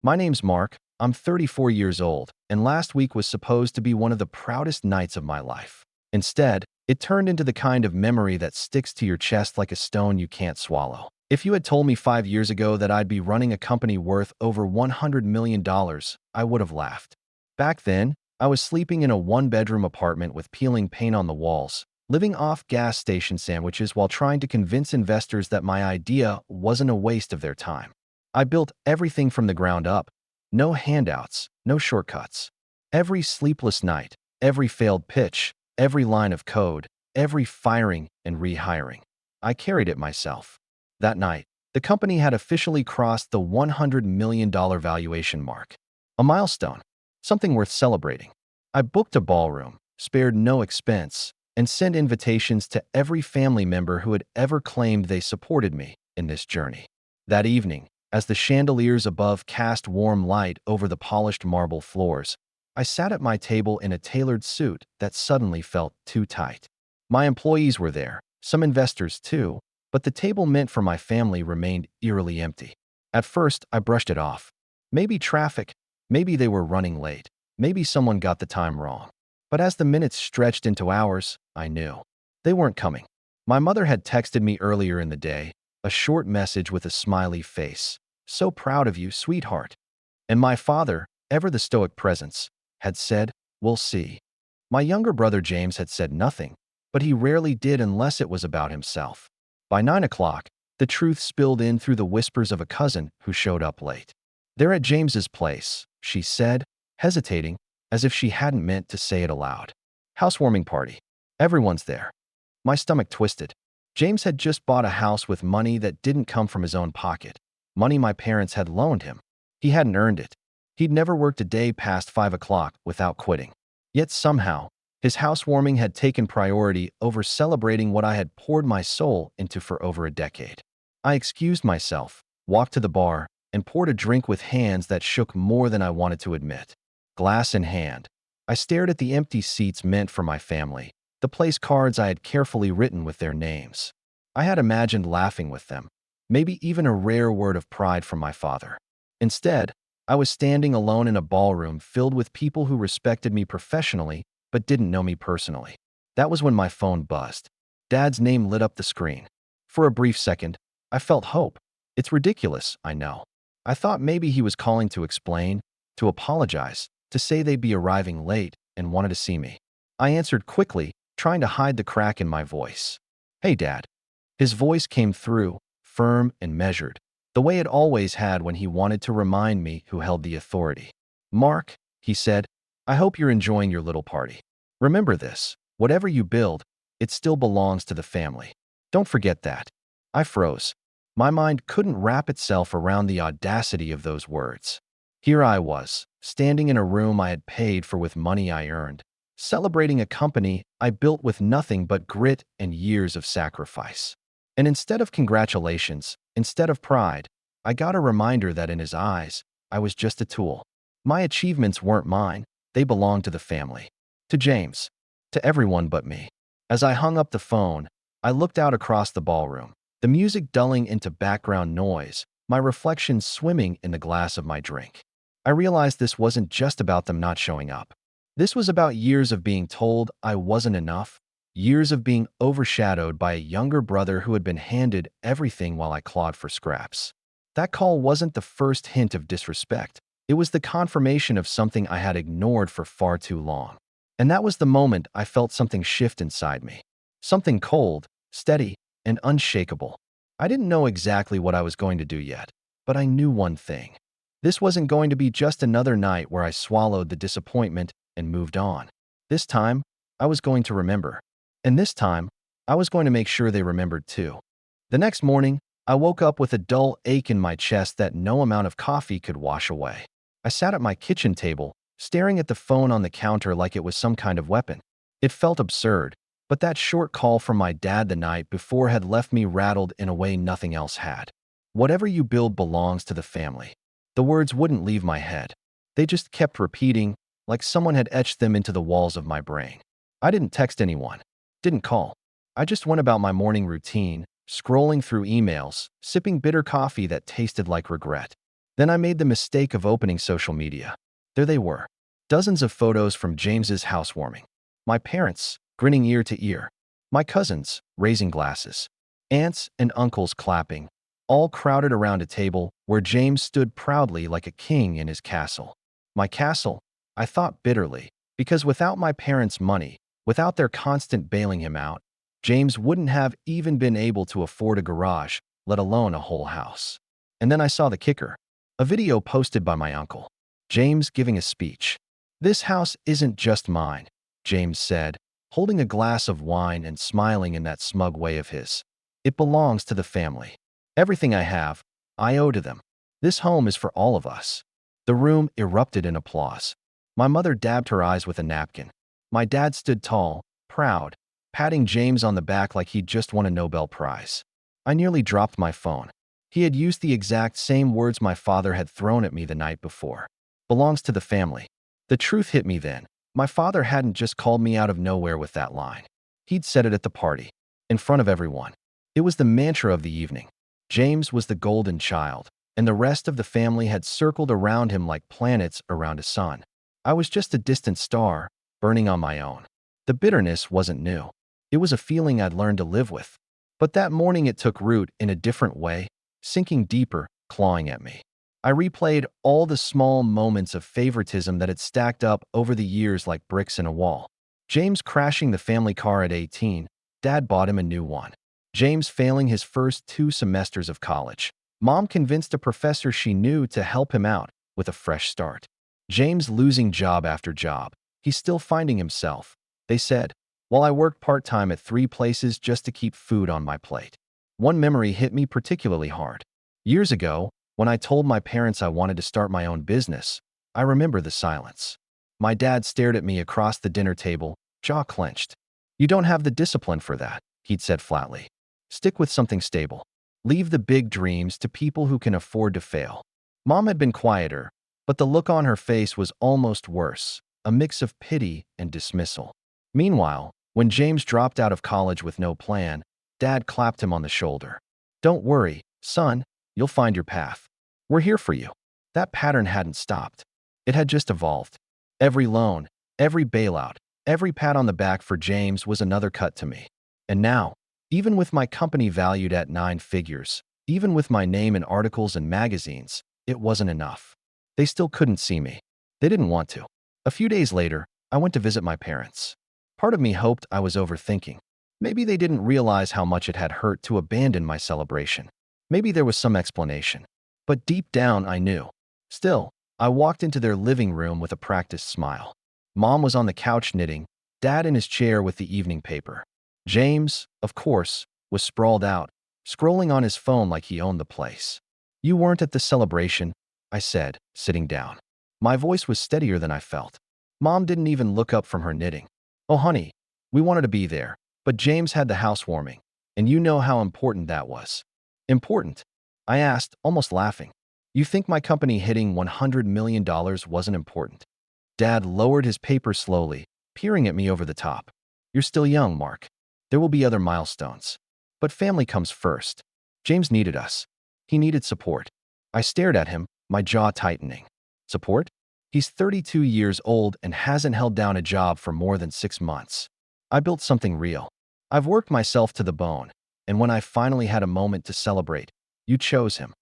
My name's Mark. I'm 34 years old, and last week was supposed to be one of the proudest nights of my life. Instead, it turned into the kind of memory that sticks to your chest like a stone you can't swallow. If you had told me 5 years ago that I'd be running a company worth over $100 million, I would have laughed. Back then, I was sleeping in a one-bedroom apartment with peeling paint on the walls, living off gas station sandwiches while trying to convince investors that my idea wasn't a waste of their time. I built everything from the ground up. No handouts, no shortcuts. Every sleepless night, every failed pitch, every line of code, every firing and rehiring. I carried it myself. That night, the company had officially crossed the $100 million valuation mark. A milestone, something worth celebrating. I booked a ballroom, spared no expense, and sent invitations to every family member who had ever claimed they supported me in this journey. That evening, as the chandeliers above cast warm light over the polished marble floors, I sat at my table in a tailored suit that suddenly felt too tight. My employees were there, some investors too, but the table meant for my family remained eerily empty. At first, I brushed it off. Maybe traffic, maybe they were running late, maybe someone got the time wrong. But as the minutes stretched into hours, I knew. They weren't coming. My mother had texted me earlier in the day, a short message with a smiley face. "So proud of you, sweetheart." And my father, ever the stoic presence, had said, "We'll see." My younger brother James had said nothing, but he rarely did unless it was about himself. By 9 o'clock, the truth spilled in through the whispers of a cousin who showed up late. "They're at James's place," she said, hesitating, as if she hadn't meant to say it aloud. "Housewarming party. Everyone's there." My stomach twisted. James had just bought a house with money that didn't come from his own pocket, money my parents had loaned him. He hadn't earned it. He'd never worked a day past 5 o'clock without quitting. Yet somehow, his housewarming had taken priority over celebrating what I had poured my soul into for over a decade. I excused myself, walked to the bar, and poured a drink with hands that shook more than I wanted to admit. Glass in hand, I stared at the empty seats meant for my family, the place cards I had carefully written with their names. I had imagined laughing with them, maybe even a rare word of pride from my father. Instead, I was standing alone in a ballroom filled with people who respected me professionally but didn't know me personally. That was when my phone buzzed. Dad's name lit up the screen. For a brief second, I felt hope. It's ridiculous, I know. I thought maybe he was calling to explain, to apologize, to say they'd be arriving late and wanted to see me. I answered quickly, trying to hide the crack in my voice. "Hey, Dad." His voice came through, firm and measured, the way it always had when he wanted to remind me who held the authority. "Mark," he said, "I hope you're enjoying your little party. Remember this, whatever you build, it still belongs to the family. Don't forget that." I froze. My mind couldn't wrap itself around the audacity of those words. Here I was, standing in a room I had paid for with money I earned, celebrating a company I built with nothing but grit and years of sacrifice. And instead of congratulations, instead of pride, I got a reminder that in his eyes, I was just a tool. My achievements weren't mine, they belonged to the family. To James. To everyone but me. As I hung up the phone, I looked out across the ballroom, the music dulling into background noise, my reflection swimming in the glass of my drink. I realized this wasn't just about them not showing up. This was about years of being told I wasn't enough, years of being overshadowed by a younger brother who had been handed everything while I clawed for scraps. That call wasn't the first hint of disrespect. It was the confirmation of something I had ignored for far too long. And that was the moment I felt something shift inside me. Something cold, steady, and unshakable. I didn't know exactly what I was going to do yet, but I knew one thing. This wasn't going to be just another night where I swallowed the disappointment and moved on. This time, I was going to remember. And this time, I was going to make sure they remembered too. The next morning, I woke up with a dull ache in my chest that no amount of coffee could wash away. I sat at my kitchen table, staring at the phone on the counter like it was some kind of weapon. It felt absurd, but that short call from my dad the night before had left me rattled in a way nothing else had. "Whatever you build belongs to the family." The words wouldn't leave my head. They just kept repeating, like someone had etched them into the walls of my brain. I didn't text anyone, didn't call. I just went about my morning routine, scrolling through emails, sipping bitter coffee that tasted like regret. Then I made the mistake of opening social media. There they were. Dozens of photos from James's housewarming. My parents, grinning ear to ear. My cousins, raising glasses. Aunts and uncles clapping, all crowded around a table where James stood proudly like a king in his castle. My castle, I thought bitterly, because without my parents' money, without their constant bailing him out, James wouldn't have even been able to afford a garage, let alone a whole house. And then I saw the kicker. A video posted by my uncle. James giving a speech. "This house isn't just mine," James said, holding a glass of wine and smiling in that smug way of his. "It belongs to the family. Everything I have, I owe to them. This home is for all of us." The room erupted in applause. My mother dabbed her eyes with a napkin. My dad stood tall, proud, patting James on the back like he'd just won a Nobel Prize. I nearly dropped my phone. He had used the exact same words my father had thrown at me the night before. Belongs to the family. The truth hit me then. My father hadn't just called me out of nowhere with that line. He'd said it at the party, in front of everyone. It was the mantra of the evening. James was the golden child, and the rest of the family had circled around him like planets around a sun. I was just a distant star, burning on my own. The bitterness wasn't new. It was a feeling I'd learned to live with. But that morning it took root in a different way, sinking deeper, clawing at me. I replayed all the small moments of favoritism that had stacked up over the years like bricks in a wall. James crashing the family car at 18, Dad bought him a new one. James failing his first 2 semesters of college. Mom convinced a professor she knew to help him out with a fresh start. James losing job after job. He's still finding himself, they said, while I worked part-time at 3 places just to keep food on my plate. One memory hit me particularly hard. Years ago, when I told my parents I wanted to start my own business, I remember the silence. My dad stared at me across the dinner table, jaw clenched. "You don't have the discipline for that," he'd said flatly. "Stick with something stable. Leave the big dreams to people who can afford to fail." Mom had been quieter, but the look on her face was almost worse, a mix of pity and dismissal. Meanwhile, when James dropped out of college with no plan, Dad clapped him on the shoulder. "Don't worry, son, you'll find your path. We're here for you." That pattern hadn't stopped. It had just evolved. Every loan, every bailout, every pat on the back for James was another cut to me. And now, even with my company valued at 9 figures, even with my name in articles and magazines, it wasn't enough. They still couldn't see me. They didn't want to. A few days later, I went to visit my parents. Part of me hoped I was overthinking. Maybe they didn't realize how much it had hurt to abandon my celebration. Maybe there was some explanation. But deep down, I knew. Still, I walked into their living room with a practiced smile. Mom was on the couch knitting, Dad in his chair with the evening paper. James, of course, was sprawled out, scrolling on his phone like he owned the place. "You weren't at the celebration," I said, sitting down. My voice was steadier than I felt. Mom didn't even look up from her knitting. "Oh, honey, we wanted to be there, but James had the housewarming, and you know how important that was." "Important?" I asked, almost laughing. "You think my company hitting $100 million wasn't important?" Dad lowered his paper slowly, peering at me over the top. "You're still young, Mark. There will be other milestones. But family comes first. James needed us. He needed support." I stared at him, my jaw tightening. "Support? He's 32 years old and hasn't held down a job for more than 6 months. I built something real. I've worked myself to the bone, and when I finally had a moment to celebrate, you chose him."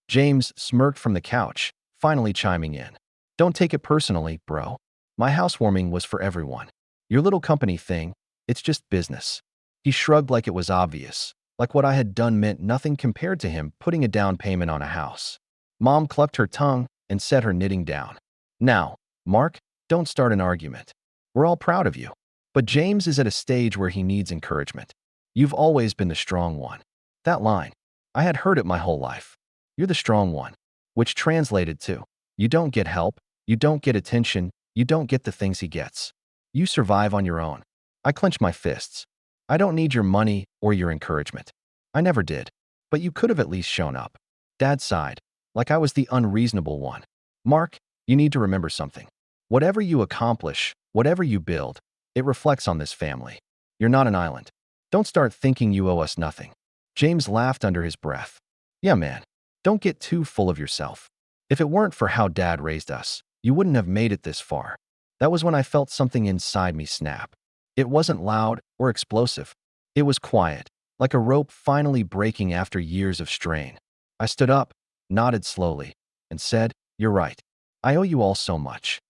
James smirked from the couch, finally chiming in. "Don't take it personally, bro. My housewarming was for everyone. Your little company thing, it's just business." He shrugged like it was obvious, like what I had done meant nothing compared to him putting a down payment on a house. Mom clucked her tongue and set her knitting down. "Now, Mark, don't start an argument. We're all proud of you. But James is at a stage where he needs encouragement. You've always been the strong one." That line, I had heard it my whole life. "You're the strong one," which translated to, you don't get help, you don't get attention, you don't get the things he gets. You survive on your own. I clenched my fists. "I don't need your money or your encouragement. I never did. But you could have at least shown up." Dad sighed, like I was the unreasonable one. "Mark, you need to remember something. Whatever you accomplish, whatever you build, it reflects on this family. You're not an island. Don't start thinking you owe us nothing." James laughed under his breath. "Yeah, man. Don't get too full of yourself. If it weren't for how Dad raised us, you wouldn't have made it this far. That was when I felt something inside me snap. It wasn't loud or explosive. It was quiet, like a rope finally breaking after years of strain. I stood up, nodded slowly, and said, "You're right. I owe you all so much."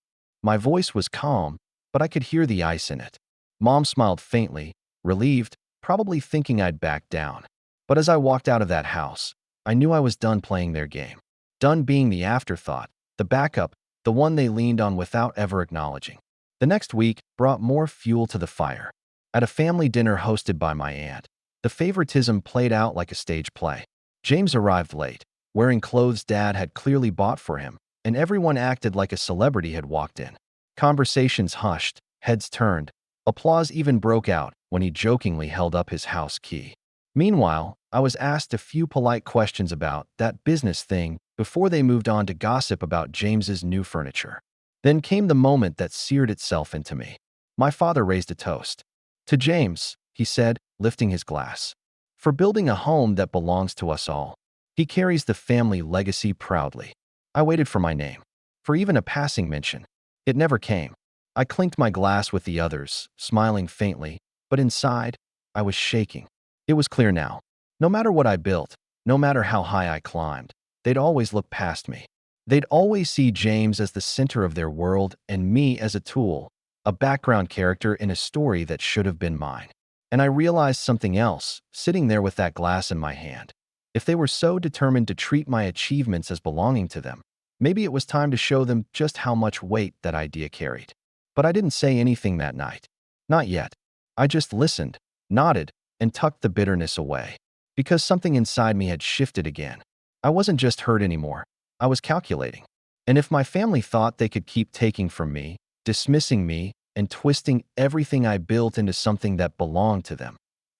My voice was calm, but I could hear the ice in it. Mom smiled faintly, relieved, probably thinking I'd backed down. But as I walked out of that house, I knew I was done playing their game. Done being the afterthought, the backup, the one they leaned on without ever acknowledging. The next week brought more fuel to the fire. At a family dinner hosted by my aunt, the favoritism played out like a stage play. James arrived late, wearing clothes Dad had clearly bought for him, and everyone acted like a celebrity had walked in. Conversations hushed, heads turned. Applause even broke out when he jokingly held up his house key. Meanwhile, I was asked a few polite questions about that business thing before they moved on to gossip about James's new furniture. Then came the moment that seared itself into me. My father raised a toast. "To James," he said, lifting his glass. "For building a home that belongs to us all. He carries the family legacy proudly." I waited for my name, for even a passing mention. It never came. I clinked my glass with the others, smiling faintly, but inside, I was shaking. It was clear now. No matter what I built, no matter how high I climbed, they'd always look past me. They'd always see James as the center of their world and me as a tool, a background character in a story that should have been mine. And I realized something else, sitting there with that glass in my hand. If they were so determined to treat my achievements as belonging to them, maybe it was time to show them just how much weight that idea carried. But I didn't say anything that night. Not yet. I just listened, nodded, and tucked the bitterness away. Because something inside me had shifted again. I wasn't just hurt anymore. I was calculating. And if my family thought they could keep taking from me, dismissing me, and twisting everything I built into something that belonged to them,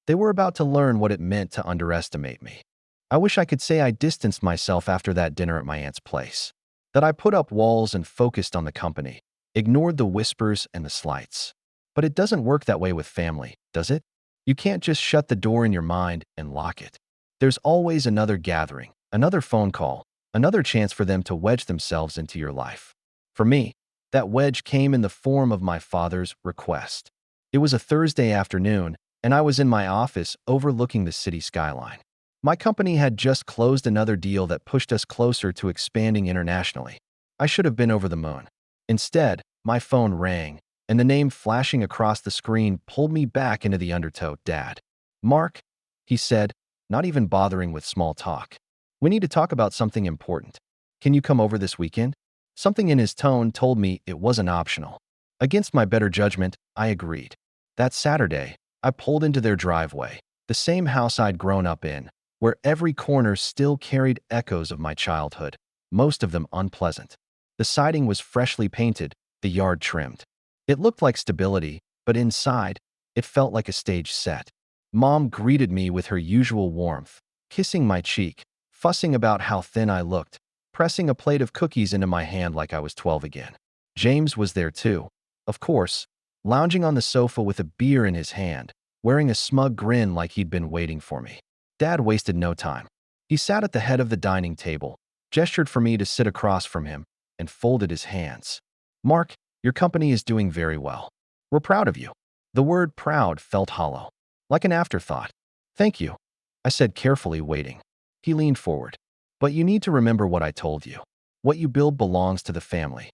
they were about to learn what it meant to underestimate me. I wish I could say I distanced myself after that dinner at my aunt's place. That I put up walls and focused on the company, ignored the whispers and the slights. But it doesn't work that way with family, does it? You can't just shut the door in your mind and lock it. There's always another gathering, another phone call, another chance for them to wedge themselves into your life. For me, that wedge came in the form of my father's request. It was a Thursday afternoon, and I was in my office overlooking the city skyline. My company had just closed another deal that pushed us closer to expanding internationally. I should have been over the moon. Instead, my phone rang, and the name flashing across the screen pulled me back into the undertow. "Dad." "Mark," he said, not even bothering with small talk. "We need to talk about something important. Can you come over this weekend?" Something in his tone told me it wasn't optional. Against my better judgment, I agreed. That Saturday, I pulled into their driveway, the same house I'd grown up in, where every corner still carried echoes of my childhood, most of them unpleasant. The siding was freshly painted, the yard trimmed. It looked like stability, but inside, it felt like a stage set. Mom greeted me with her usual warmth, kissing my cheek, fussing about how thin I looked, pressing a plate of cookies into my hand like I was 12 again. James was there too, of course, lounging on the sofa with a beer in his hand, wearing a smug grin like he'd been waiting for me. Dad wasted no time. He sat at the head of the dining table, gestured for me to sit across from him, and folded his hands. "Mark, your company is doing very well. We're proud of you." The word proud felt hollow, like an afterthought. "Thank you," I said carefully, waiting. He leaned forward. "But you need to remember what I told you. What you build belongs to the family."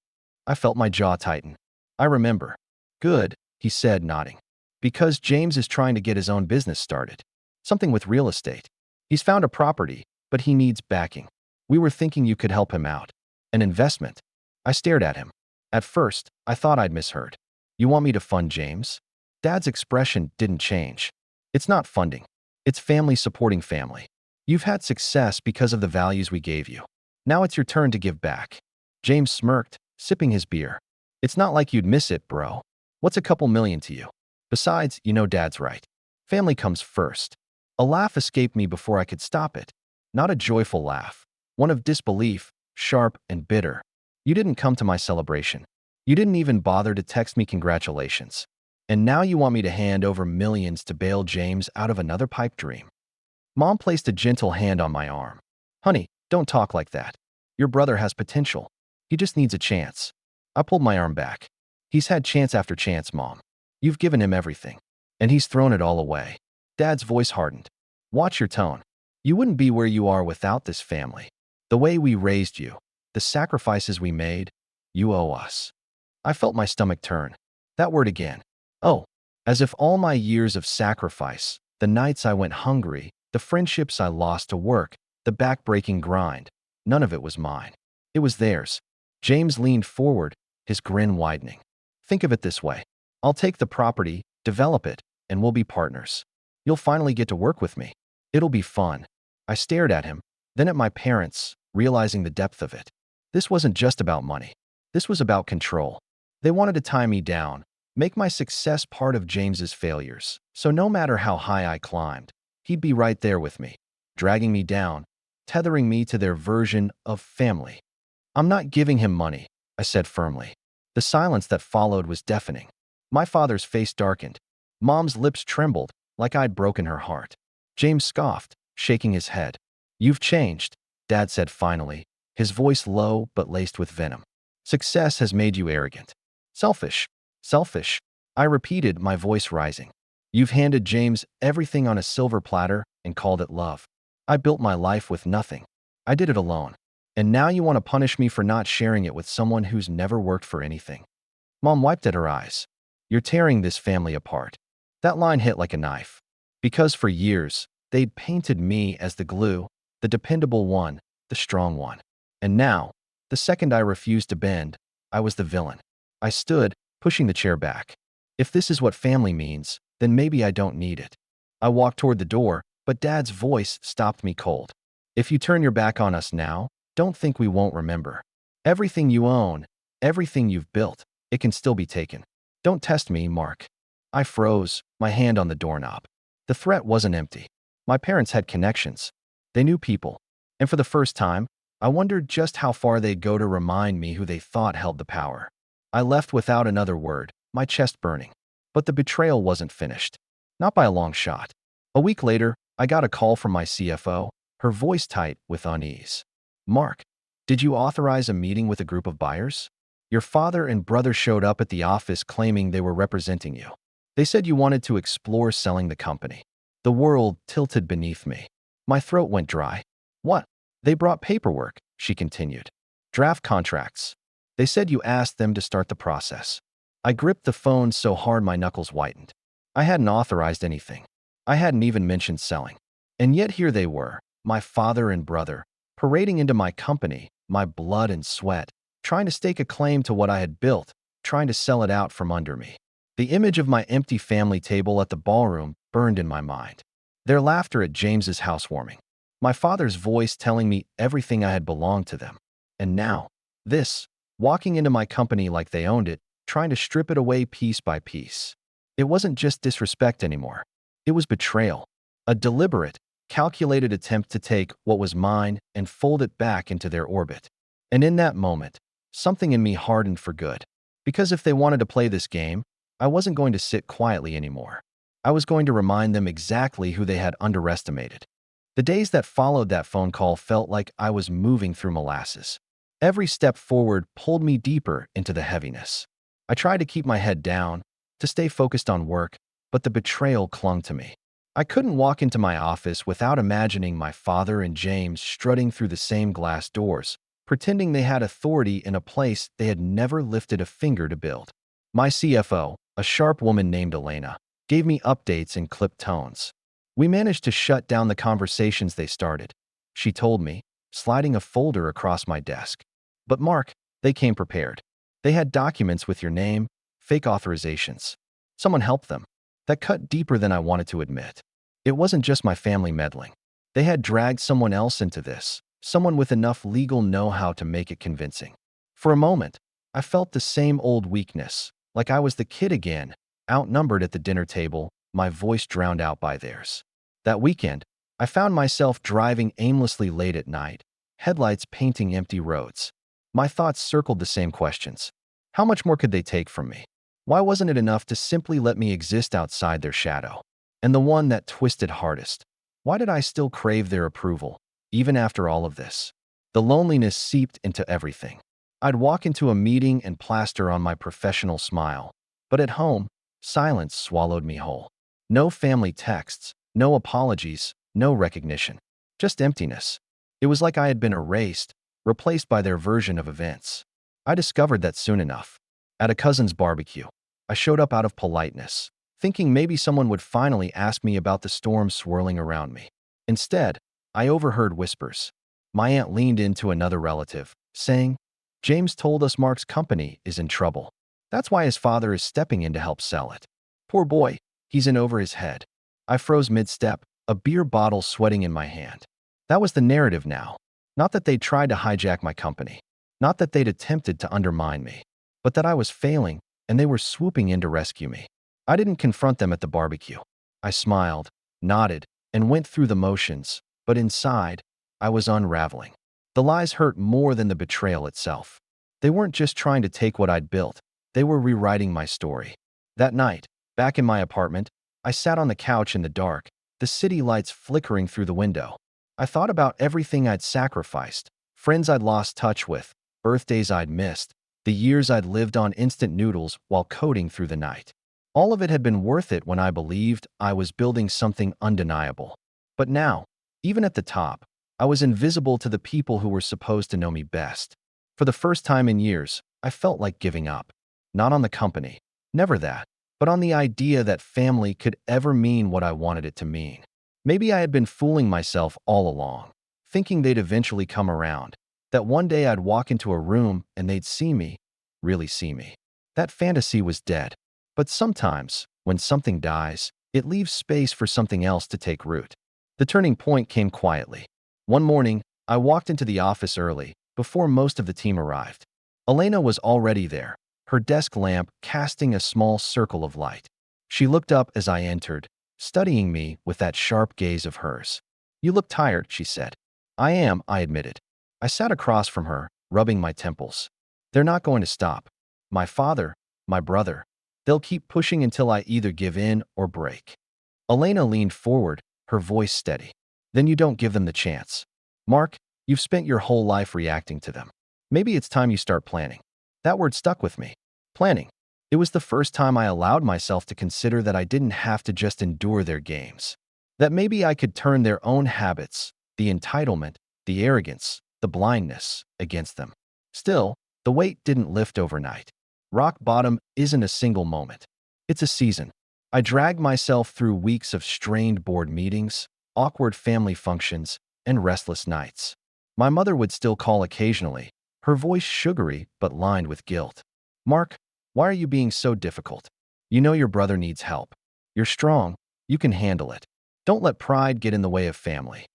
I felt my jaw tighten. "I remember." "Good," he said, nodding. "Because James is trying to get his own business started. Something with real estate. He's found a property, but he needs backing. We were thinking you could help him out. An investment." I stared at him. At first, I thought I'd misheard. "You want me to fund James?" Dad's expression didn't change. "It's not funding. It's family supporting family. You've had success because of the values we gave you. Now it's your turn to give back." James smirked, sipping his beer. "It's not like you'd miss it, bro. What's a couple million to you? Besides, you know Dad's right. Family comes first." A laugh escaped me before I could stop it. Not a joyful laugh. One of disbelief, sharp and bitter. "You didn't come to my celebration. You didn't even bother to text me congratulations. And now you want me to hand over millions to bail James out of another pipe dream." Mom placed a gentle hand on my arm. "Honey, don't talk like that. Your brother has potential. He just needs a chance. I pulled my arm back. He's had chance after chance, Mom. You've given him everything. And he's thrown it all away. Dad's voice hardened. Watch your tone. You wouldn't be where you are without this family. The way we raised you, the sacrifices we made, you owe us. I felt my stomach turn. That word again. Oh, as if all my years of sacrifice, the nights I went hungry, the friendships I lost to work, the back-breaking grind, none of it was mine. It was theirs. James leaned forward, his grin widening. Think of it this way. I'll take the property, develop it, and we'll be partners. You'll finally get to work with me. It'll be fun. I stared at him, then at my parents, realizing the depth of it. This wasn't just about money. This was about control. They wanted to tie me down, make my success part of James's failures. So no matter how high I climbed, he'd be right there with me, dragging me down, tethering me to their version of family. I'm not giving him money, I said firmly. The silence that followed was deafening. My father's face darkened. Mom's lips trembled, like I'd broken her heart. James scoffed, shaking his head. You've changed, Dad said finally, his voice low but laced with venom. Success has made you arrogant. Selfish. Selfish. I repeated, my voice rising. You've handed James everything on a silver platter and called it love. I built my life with nothing. I did it alone. And now you want to punish me for not sharing it with someone who's never worked for anything. Mom wiped at her eyes. You're tearing this family apart. That line hit like a knife. Because for years, they'd painted me as the glue, the dependable one, the strong one. And now, the second I refused to bend, I was the villain. I stood, pushing the chair back. If this is what family means, then maybe I don't need it. I walked toward the door, but Dad's voice stopped me cold. If you turn your back on us now, don't think we won't remember. Everything you own, everything you've built, it can still be taken. Don't test me, Mark. I froze, my hand on the doorknob. The threat wasn't empty. My parents had connections. They knew people. And for the first time, I wondered just how far they'd go to remind me who they thought held the power. I left without another word, my chest burning. But the betrayal wasn't finished. Not by a long shot. A week later, I got a call from my CFO, her voice tight with unease. Mark, did you authorize a meeting with a group of buyers? Your father and brother showed up at the office claiming they were representing you. They said you wanted to explore selling the company. The world tilted beneath me. My throat went dry. What? They brought paperwork, she continued. Draft contracts. They said you asked them to start the process. I gripped the phone so hard my knuckles whitened. I hadn't authorized anything. I hadn't even mentioned selling. And yet here they were, my father and brother, parading into my company, my blood and sweat, trying to stake a claim to what I had built, trying to sell it out from under me. The image of my empty family table at the ballroom burned in my mind. Their laughter at James's housewarming. My father's voice telling me everything I had belonged to them. And now, this, walking into my company like they owned it, trying to strip it away piece by piece. It wasn't just disrespect anymore. It was betrayal. A deliberate, calculated attempt to take what was mine and fold it back into their orbit. And in that moment, something in me hardened for good. Because if they wanted to play this game, I wasn't going to sit quietly anymore. I was going to remind them exactly who they had underestimated. The days that followed that phone call felt like I was moving through molasses. Every step forward pulled me deeper into the heaviness. I tried to keep my head down, to stay focused on work, but the betrayal clung to me. I couldn't walk into my office without imagining my father and James strutting through the same glass doors, pretending they had authority in a place they had never lifted a finger to build. My CFO, a sharp woman named Elena, gave me updates in clipped tones. We managed to shut down the conversations they started, she told me, sliding a folder across my desk. But Mark, they came prepared. They had documents with your name, fake authorizations. Someone helped them. That cut deeper than I wanted to admit. It wasn't just my family meddling. They had dragged someone else into this, someone with enough legal know-how to make it convincing. For a moment, I felt the same old weakness, like I was the kid again, outnumbered at the dinner table, my voice drowned out by theirs. That weekend, I found myself driving aimlessly late at night, headlights painting empty roads. My thoughts circled the same questions. How much more could they take from me? Why wasn't it enough to simply let me exist outside their shadow? And the one that twisted hardest, why did I still crave their approval, even after all of this? The loneliness seeped into everything. I'd walk into a meeting and plaster on my professional smile, but at home, silence swallowed me whole. No family texts, no apologies, no recognition. Just emptiness. It was like I had been erased, replaced by their version of events. I discovered that soon enough. At a cousin's barbecue, I showed up out of politeness, thinking maybe someone would finally ask me about the storm swirling around me. Instead, I overheard whispers. My aunt leaned into another relative, saying, "James told us Mark's company is in trouble. That's why his father is stepping in to help sell it. Poor boy, he's in over his head." I froze mid-step, a beer bottle sweating in my hand. That was the narrative now. Not that they'd tried to hijack my company. Not that they'd attempted to undermine me. But that I was failing, and they were swooping in to rescue me. I didn't confront them at the barbecue. I smiled, nodded, and went through the motions, but inside, I was unraveling. The lies hurt more than the betrayal itself. They weren't just trying to take what I'd built. They were rewriting my story. That night, back in my apartment, I sat on the couch in the dark, the city lights flickering through the window. I thought about everything I'd sacrificed, friends I'd lost touch with, birthdays I'd missed, the years I'd lived on instant noodles while coding through the night. All of it had been worth it when I believed I was building something undeniable. But now, even at the top, I was invisible to the people who were supposed to know me best. For the first time in years, I felt like giving up. Not on the company, never that, but on the idea that family could ever mean what I wanted it to mean. Maybe I had been fooling myself all along, thinking they'd eventually come around, that one day I'd walk into a room and they'd see me, really see me. That fantasy was dead. But sometimes, when something dies, it leaves space for something else to take root. The turning point came quietly. One morning, I walked into the office early, before most of the team arrived. Elena was already there, her desk lamp casting a small circle of light. She looked up as I entered, studying me with that sharp gaze of hers. "You look tired," she said. "I am," I admitted. I sat across from her, rubbing my temples. "They're not going to stop. My father, my brother. They'll keep pushing until I either give in or break." Elena leaned forward, her voice steady. "Then you don't give them the chance. Mark, you've spent your whole life reacting to them. Maybe it's time you start planning." That word stuck with me. Planning. It was the first time I allowed myself to consider that I didn't have to just endure their games. That maybe I could turn their own habits, the entitlement, the arrogance, the blindness, against them. Still, the weight didn't lift overnight. Rock bottom isn't a single moment. It's a season. I dragged myself through weeks of strained board meetings, awkward family functions, and restless nights. My mother would still call occasionally, her voice sugary but lined with guilt. "Mark, why are you being so difficult? You know your brother needs help. You're strong. You can handle it. Don't let pride get in the way of family."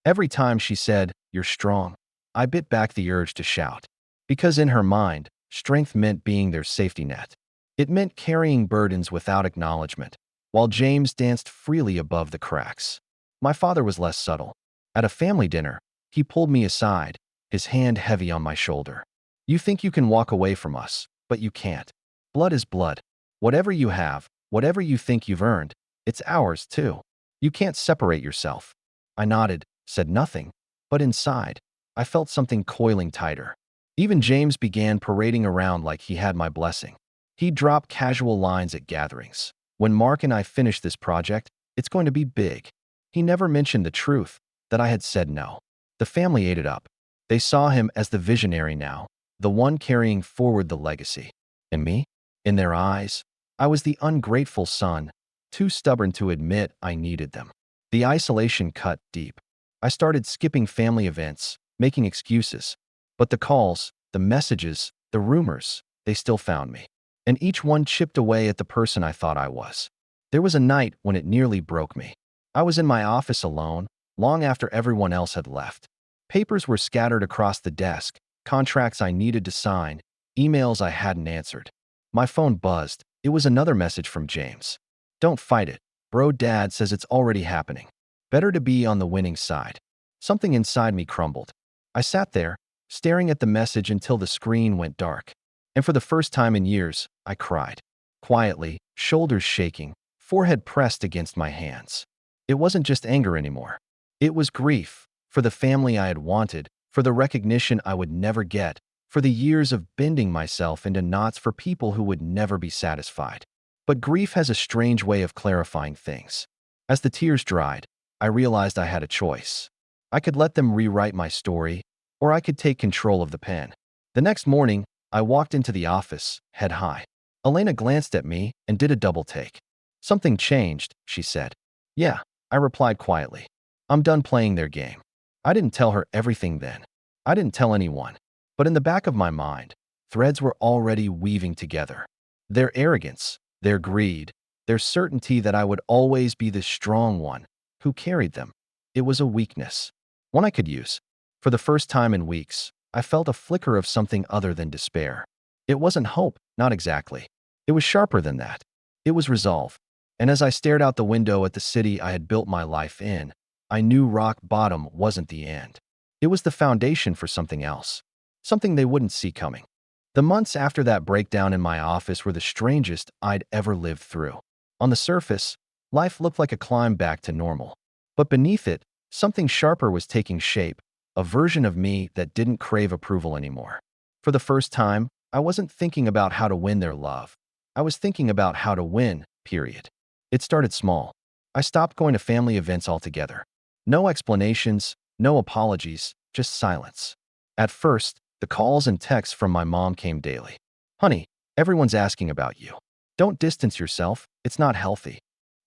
Every time she said, "You're strong," I bit back the urge to shout. Because in her mind, strength meant being their safety net. It meant carrying burdens without acknowledgement, while James danced freely above the cracks. My father was less subtle. At a family dinner, he pulled me aside, his hand heavy on my shoulder. "You think you can walk away from us, but you can't. Blood is blood. Whatever you have, whatever you think you've earned, it's ours too. You can't separate yourself." I nodded, said nothing, but inside, I felt something coiling tighter. Even James began parading around like he had my blessing. He'd drop casual lines at gatherings. "When Mark and I finish this project, it's going to be big." He never mentioned the truth, that I had said no. The family ate it up. They saw him as the visionary now, the one carrying forward the legacy. And me? In their eyes, I was the ungrateful son, too stubborn to admit I needed them. The isolation cut deep. I started skipping family events, making excuses. But the calls, the messages, the rumors, they still found me. And each one chipped away at the person I thought I was. There was a night when it nearly broke me. I was in my office alone, long after everyone else had left. Papers were scattered across the desk, contracts I needed to sign, emails I hadn't answered. My phone buzzed. It was another message from James. "Don't fight it. Bro, Dad says it's already happening. Better to be on the winning side." Something inside me crumbled. I sat there, staring at the message until the screen went dark. And for the first time in years, I cried. Quietly, shoulders shaking, forehead pressed against my hands. It wasn't just anger anymore. It was grief, for the family I had wanted, for the recognition I would never get, for the years of bending myself into knots for people who would never be satisfied. But grief has a strange way of clarifying things. As the tears dried, I realized I had a choice. I could let them rewrite my story, or I could take control of the pen. The next morning, I walked into the office, head high. Elena glanced at me and did a double take. "Something changed," she said. "Yeah," I replied quietly. "I'm done playing their game." I didn't tell her everything then. I didn't tell anyone. But in the back of my mind, threads were already weaving together. Their arrogance, their greed, their certainty that I would always be the strong one who carried them. It was a weakness, one I could use. For the first time in weeks, I felt a flicker of something other than despair. It wasn't hope, not exactly. It was sharper than that. It was resolve. And as I stared out the window at the city I had built my life in, I knew rock bottom wasn't the end. It was the foundation for something else, something they wouldn't see coming. The months after that breakdown in my office were the strangest I'd ever lived through. On the surface, life looked like a climb back to normal. But beneath it, something sharper was taking shape, a version of me that didn't crave approval anymore. For the first time, I wasn't thinking about how to win their love. I was thinking about how to win, period. It started small. I stopped going to family events altogether. No explanations, no apologies, just silence. At first, the calls and texts from my mom came daily. "Honey, everyone's asking about you. Don't distance yourself, it's not healthy."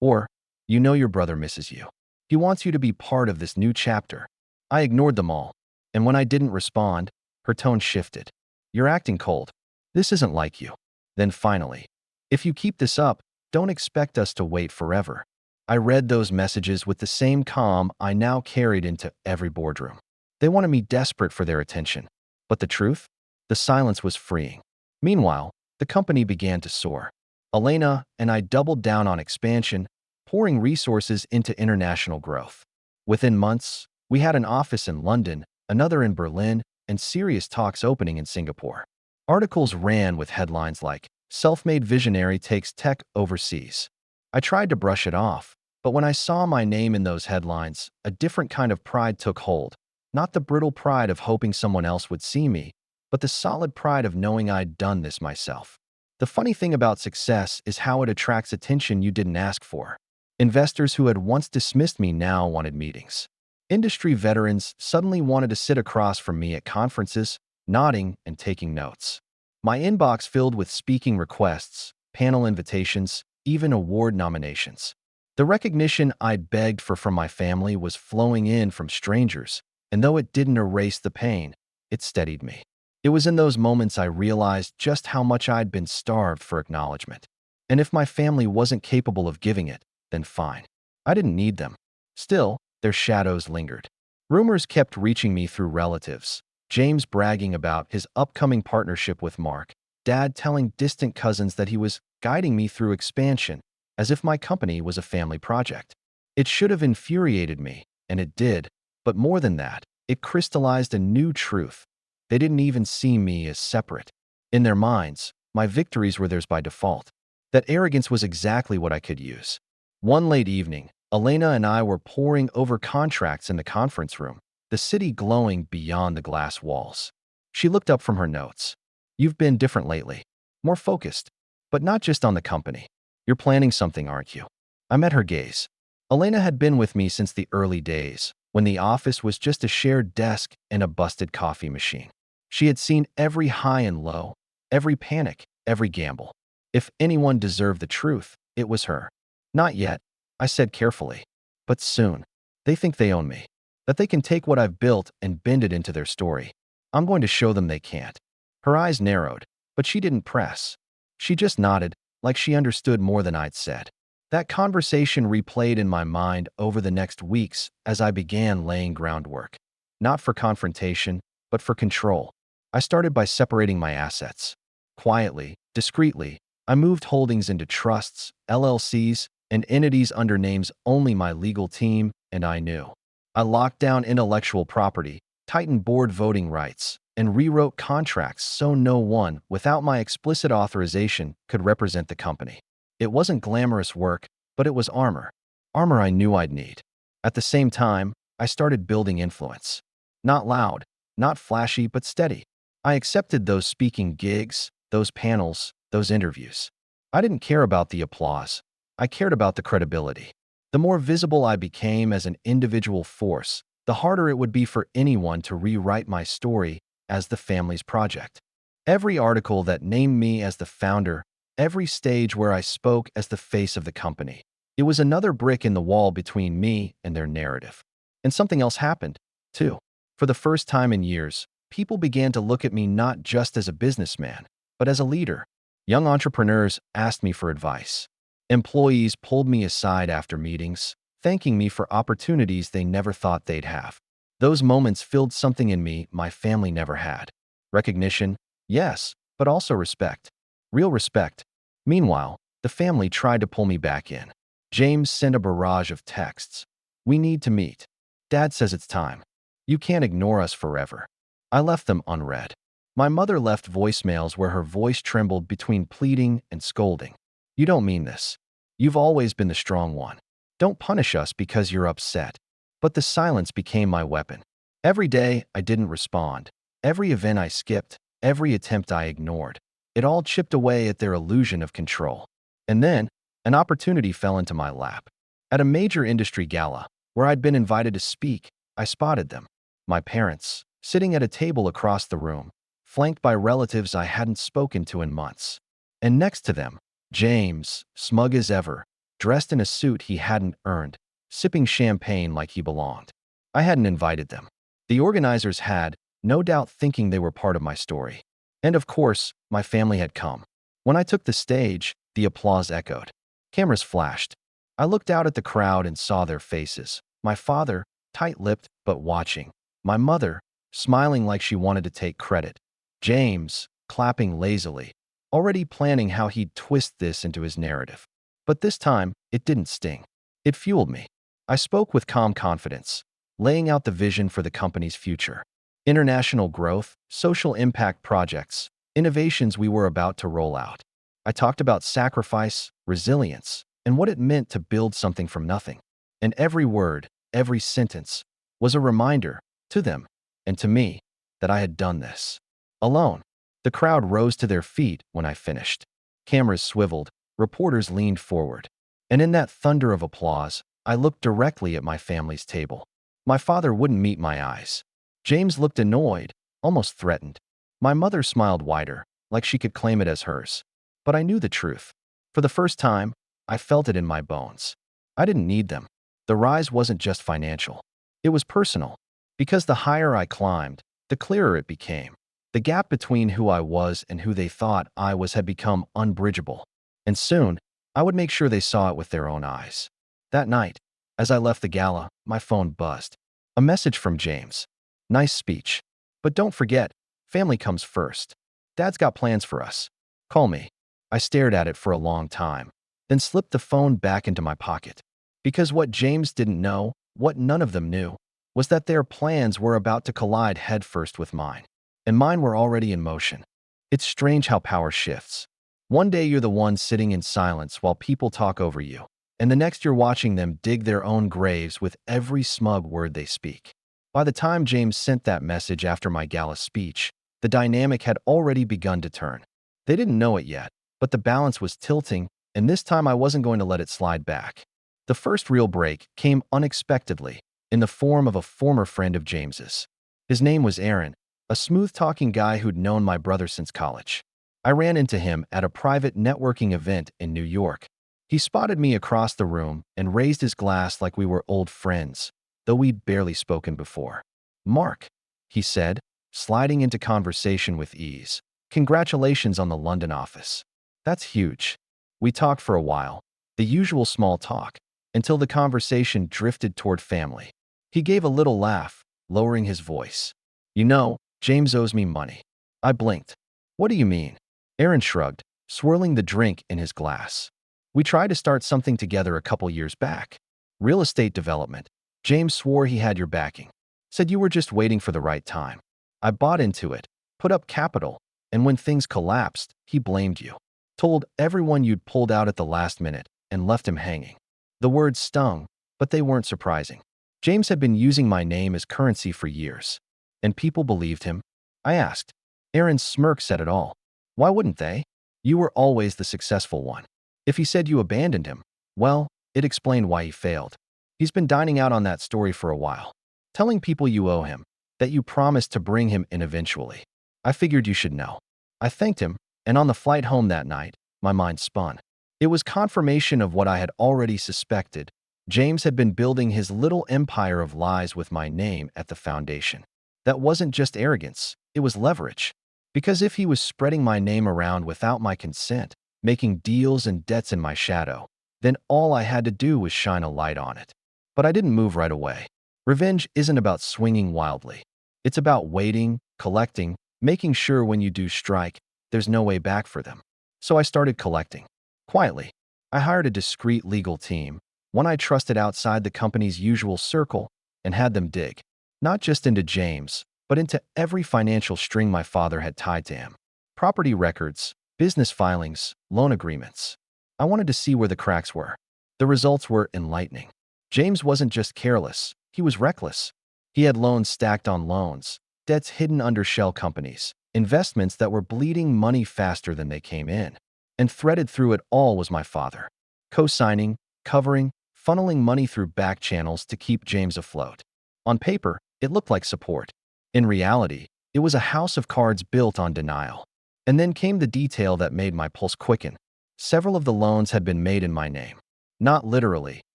Or, "You know your brother misses you. He wants you to be part of this new chapter." I ignored them all, and when I didn't respond, her tone shifted. "You're acting cold. This isn't like you." Then finally, "If you keep this up, don't expect us to wait forever." I read those messages with the same calm I now carried into every boardroom. They wanted me desperate for their attention. But the truth? The silence was freeing. Meanwhile, the company began to soar. Elena and I doubled down on expansion, pouring resources into international growth. Within months, we had an office in London, another in Berlin, and serious talks opening in Singapore. Articles ran with headlines like, "Self-made visionary takes tech overseas." I tried to brush it off, but when I saw my name in those headlines, a different kind of pride took hold. Not the brittle pride of hoping someone else would see me, but the solid pride of knowing I'd done this myself. The funny thing about success is how it attracts attention you didn't ask for. Investors who had once dismissed me now wanted meetings. Industry veterans suddenly wanted to sit across from me at conferences, nodding and taking notes. My inbox filled with speaking requests, panel invitations, even award nominations. The recognition I'd begged for from my family was flowing in from strangers, and though it didn't erase the pain, it steadied me. It was in those moments I realized just how much I'd been starved for acknowledgement. And if my family wasn't capable of giving it, then fine. I didn't need them. Still, their shadows lingered. Rumors kept reaching me through relatives. James bragging about his upcoming partnership with Mark. Dad telling distant cousins that he was guiding me through expansion, as if my company was a family project. It should have infuriated me, and it did. But more than that, it crystallized a new truth. They didn't even see me as separate. In their minds, my victories were theirs by default. That arrogance was exactly what I could use. One late evening, Elena and I were poring over contracts in the conference room, the city glowing beyond the glass walls. She looked up from her notes. "You've been different lately. More focused. But not just on the company. You're planning something, aren't you?" I met her gaze. Elena had been with me since the early days, when the office was just a shared desk and a busted coffee machine. She had seen every high and low, every panic, every gamble. If anyone deserved the truth, it was her. "Not yet," I said carefully. "But soon. They think they own me. That they can take what I've built and bend it into their story. I'm going to show them they can't." Her eyes narrowed, but she didn't press. She just nodded, like she understood more than I'd said. That conversation replayed in my mind over the next weeks as I began laying groundwork. Not for confrontation, but for control. I started by separating my assets. Quietly, discreetly, I moved holdings into trusts, LLCs, and entities under names only my legal team and I knew. I locked down intellectual property, tightened board voting rights, and rewrote contracts so no one, without my explicit authorization, could represent the company. It wasn't glamorous work, but it was armor. Armor I knew I'd need. At the same time, I started building influence. Not loud, not flashy but steady. I accepted those speaking gigs, those panels, those interviews. I didn't care about the applause. I cared about the credibility. The more visible I became as an individual force, the harder it would be for anyone to rewrite my story as the family's project. Every article that named me as the founder, every stage where I spoke as the face of the company, it was another brick in the wall between me and their narrative. And something else happened, too. For the first time in years, people began to look at me not just as a businessman, but as a leader. Young entrepreneurs asked me for advice. Employees pulled me aside after meetings, thanking me for opportunities they never thought they'd have. Those moments filled something in me my family never had. Recognition, yes, but also respect. Real respect. Meanwhile, the family tried to pull me back in. James sent a barrage of texts. We need to meet. Dad says it's time. You can't ignore us forever. I left them unread. My mother left voicemails where her voice trembled between pleading and scolding. You don't mean this. You've always been the strong one. Don't punish us because you're upset. But the silence became my weapon. Every day, I didn't respond. Every event I skipped, every attempt I ignored. It all chipped away at their illusion of control. And then, an opportunity fell into my lap. At a major industry gala, where I'd been invited to speak, I spotted them. My parents, sitting at a table across the room, flanked by relatives I hadn't spoken to in months. And next to them, James, smug as ever, dressed in a suit he hadn't earned, sipping champagne like he belonged. I hadn't invited them. The organizers had, no doubt thinking they were part of my story. And of course, my family had come. When I took the stage, the applause echoed. Cameras flashed. I looked out at the crowd and saw their faces. My father, tight-lipped but watching. My mother, smiling like she wanted to take credit. James, clapping lazily, already planning how he'd twist this into his narrative. But this time, it didn't sting. It fueled me. I spoke with calm confidence, laying out the vision for the company's future. International growth, social impact projects, innovations we were about to roll out. I talked about sacrifice, resilience, and what it meant to build something from nothing. And every word, every sentence, was a reminder, to them, and to me, that I had done this. Alone. The crowd rose to their feet when I finished. Cameras swiveled, reporters leaned forward. And in that thunder of applause, I looked directly at my family's table. My father wouldn't meet my eyes. James looked annoyed, almost threatened. My mother smiled wider, like she could claim it as hers. But I knew the truth. For the first time, I felt it in my bones. I didn't need them. The rise wasn't just financial. It was personal. Because the higher I climbed, the clearer it became. The gap between who I was and who they thought I was had become unbridgeable. And soon, I would make sure they saw it with their own eyes. That night, as I left the gala, my phone buzzed. A message from James. Nice speech. But don't forget, family comes first. Dad's got plans for us. Call me. I stared at it for a long time, then slipped the phone back into my pocket. Because what James didn't know, what none of them knew, was that their plans were about to collide headfirst with mine. And mine were already in motion. It's strange how power shifts. One day you're the one sitting in silence while people talk over you, and the next you're watching them dig their own graves with every smug word they speak. By the time James sent that message after my gala speech, the dynamic had already begun to turn. They didn't know it yet, but the balance was tilting, and this time I wasn't going to let it slide back. The first real break came unexpectedly, in the form of a former friend of James's. His name was Aaron, a smooth-talking guy who'd known my brother since college. I ran into him at a private networking event in New York. He spotted me across the room and raised his glass like we were old friends, though we'd barely spoken before. "Mark," he said, sliding into conversation with ease. "Congratulations on the London office. That's huge." We talked for a while, the usual small talk, until the conversation drifted toward family. He gave a little laugh, lowering his voice. "You know, James owes me money." I blinked. "What do you mean?" Aaron shrugged, swirling the drink in his glass. "We tried to start something together a couple years back. Real estate development. James swore he had your backing. Said you were just waiting for the right time. I bought into it, put up capital, and when things collapsed, he blamed you. Told everyone you'd pulled out at the last minute and left him hanging." The words stung, but they weren't surprising. James had been using my name as currency for years. And people believed him? I asked. Aaron's smirk said it all. Why wouldn't they? You were always the successful one. If he said you abandoned him, well, it explained why he failed. He's been dining out on that story for a while, telling people you owe him, that you promised to bring him in eventually. I figured you should know. I thanked him, and on the flight home that night, my mind spun. It was confirmation of what I had already suspected. James had been building his little empire of lies with my name at the foundation. That wasn't just arrogance, it was leverage. Because if he was spreading my name around without my consent, making deals and debts in my shadow, then all I had to do was shine a light on it. But I didn't move right away. Revenge isn't about swinging wildly. It's about waiting, collecting, making sure when you do strike, there's no way back for them. So I started collecting. Quietly, I hired a discreet legal team, one I trusted outside the company's usual circle, and had them dig, not just into James, but into every financial string my father had tied to him. Property records, business filings, loan agreements. I wanted to see where the cracks were. The results were enlightening. James wasn't just careless, he was reckless. He had loans stacked on loans, debts hidden under shell companies, investments that were bleeding money faster than they came in. And threaded through it all was my father, co-signing, covering, funneling money through back channels to keep James afloat. On paper, it looked like support. In reality, it was a house of cards built on denial. And then came the detail that made my pulse quicken. Several of the loans had been made in my name. Not literally,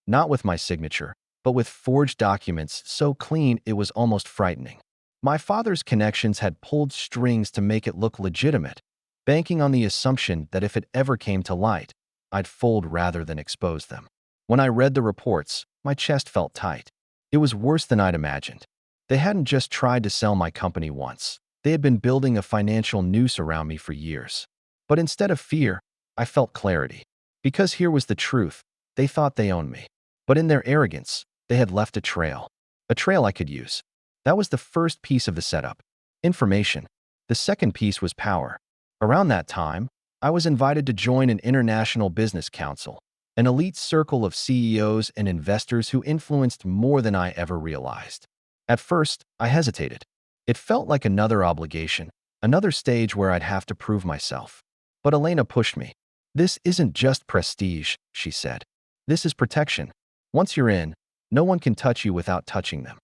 not with my signature, but with forged documents so clean it was almost frightening. My father's connections had pulled strings to make it look legitimate, banking on the assumption that if it ever came to light, I'd fold rather than expose them. When I read the reports, my chest felt tight. It was worse than I'd imagined. They hadn't just tried to sell my company once. They had been building a financial noose around me for years. But instead of fear, I felt clarity. Because here was the truth. They thought they owned me. But in their arrogance, they had left a trail. A trail I could use. That was the first piece of the setup. Information. The second piece was power. Around that time, I was invited to join an international business council, an elite circle of CEOs and investors who influenced more than I ever realized. At first, I hesitated. It felt like another obligation, another stage where I'd have to prove myself. But Elena pushed me. This isn't just prestige, she said. This is protection. Once you're in, no one can touch you without touching them.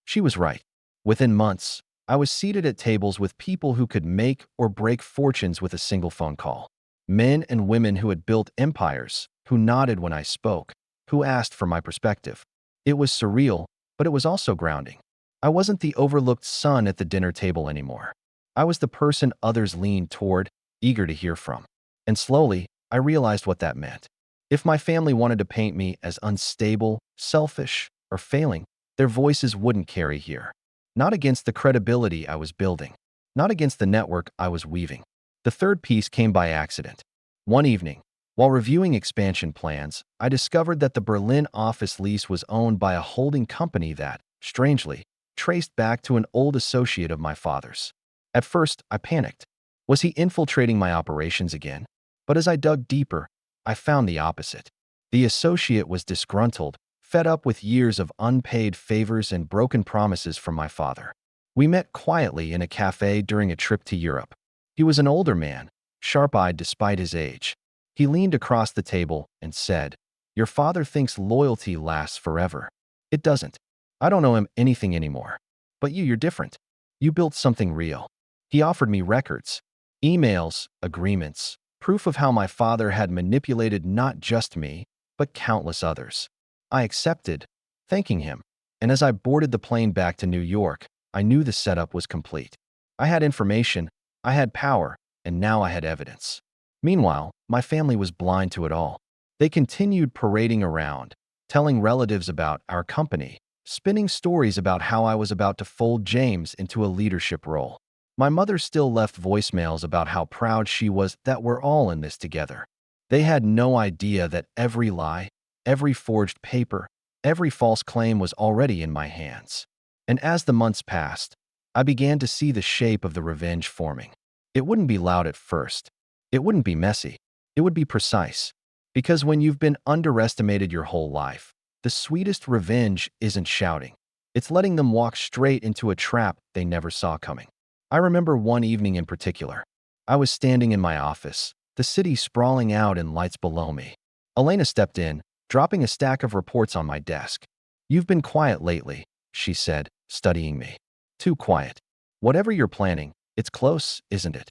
She was right. Within months, I was seated at tables with people who could make or break fortunes with a single phone call. Men and women who had built empires, who nodded when I spoke, who asked for my perspective. It was surreal, but it was also grounding. I wasn't the overlooked son at the dinner table anymore. I was the person others leaned toward, eager to hear from. And slowly, I realized what that meant. If my family wanted to paint me as unstable, selfish, or failing, their voices wouldn't carry here. Not against the credibility I was building, not against the network I was weaving. The third piece came by accident. One evening, while reviewing expansion plans, I discovered that the Berlin office lease was owned by a holding company that, strangely, traced back to an old associate of my father's. At first, I panicked. Was he infiltrating my operations again? But as I dug deeper, I found the opposite. The associate was disgruntled, fed up with years of unpaid favors and broken promises from my father. We met quietly in a cafe during a trip to Europe. He was an older man, sharp-eyed despite his age. He leaned across the table and said, "Your father thinks loyalty lasts forever. It doesn't. I don't owe him anything anymore. But you're different. You built something real." He offered me records, emails, agreements, proof of how my father had manipulated not just me, but countless others. I accepted, thanking him, and as I boarded the plane back to New York, I knew the setup was complete. I had information, I had power, and now I had evidence. Meanwhile, my family was blind to it all. They continued parading around, telling relatives about our company, spinning stories about how I was about to fold James into a leadership role. My mother still left voicemails about how proud she was that we're all in this together. They had no idea that every lie, every forged paper, every false claim was already in my hands. And as the months passed, I began to see the shape of the revenge forming. It wouldn't be loud at first. It wouldn't be messy. It would be precise. Because when you've been underestimated your whole life, the sweetest revenge isn't shouting. It's letting them walk straight into a trap they never saw coming. I remember one evening in particular. I was standing in my office, the city sprawling out in lights below me. Elena stepped in, dropping a stack of reports on my desk. "You've been quiet lately," she said, studying me. "Too quiet. Whatever you're planning, it's close, isn't it?"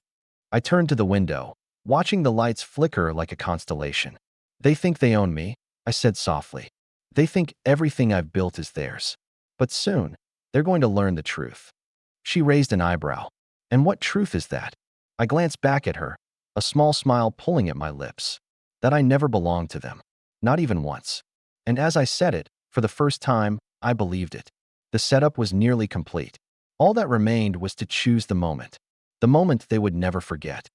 I turned to the window, watching the lights flicker like a constellation. "They think they own me," I said softly. "They think everything I've built is theirs. But soon, they're going to learn the truth." She raised an eyebrow. "And what truth is that?" I glanced back at her, a small smile pulling at my lips. That I never belonged to them. Not even once. And as I said it, for the first time, I believed it. The setup was nearly complete. All that remained was to choose the moment. The moment they would never forget.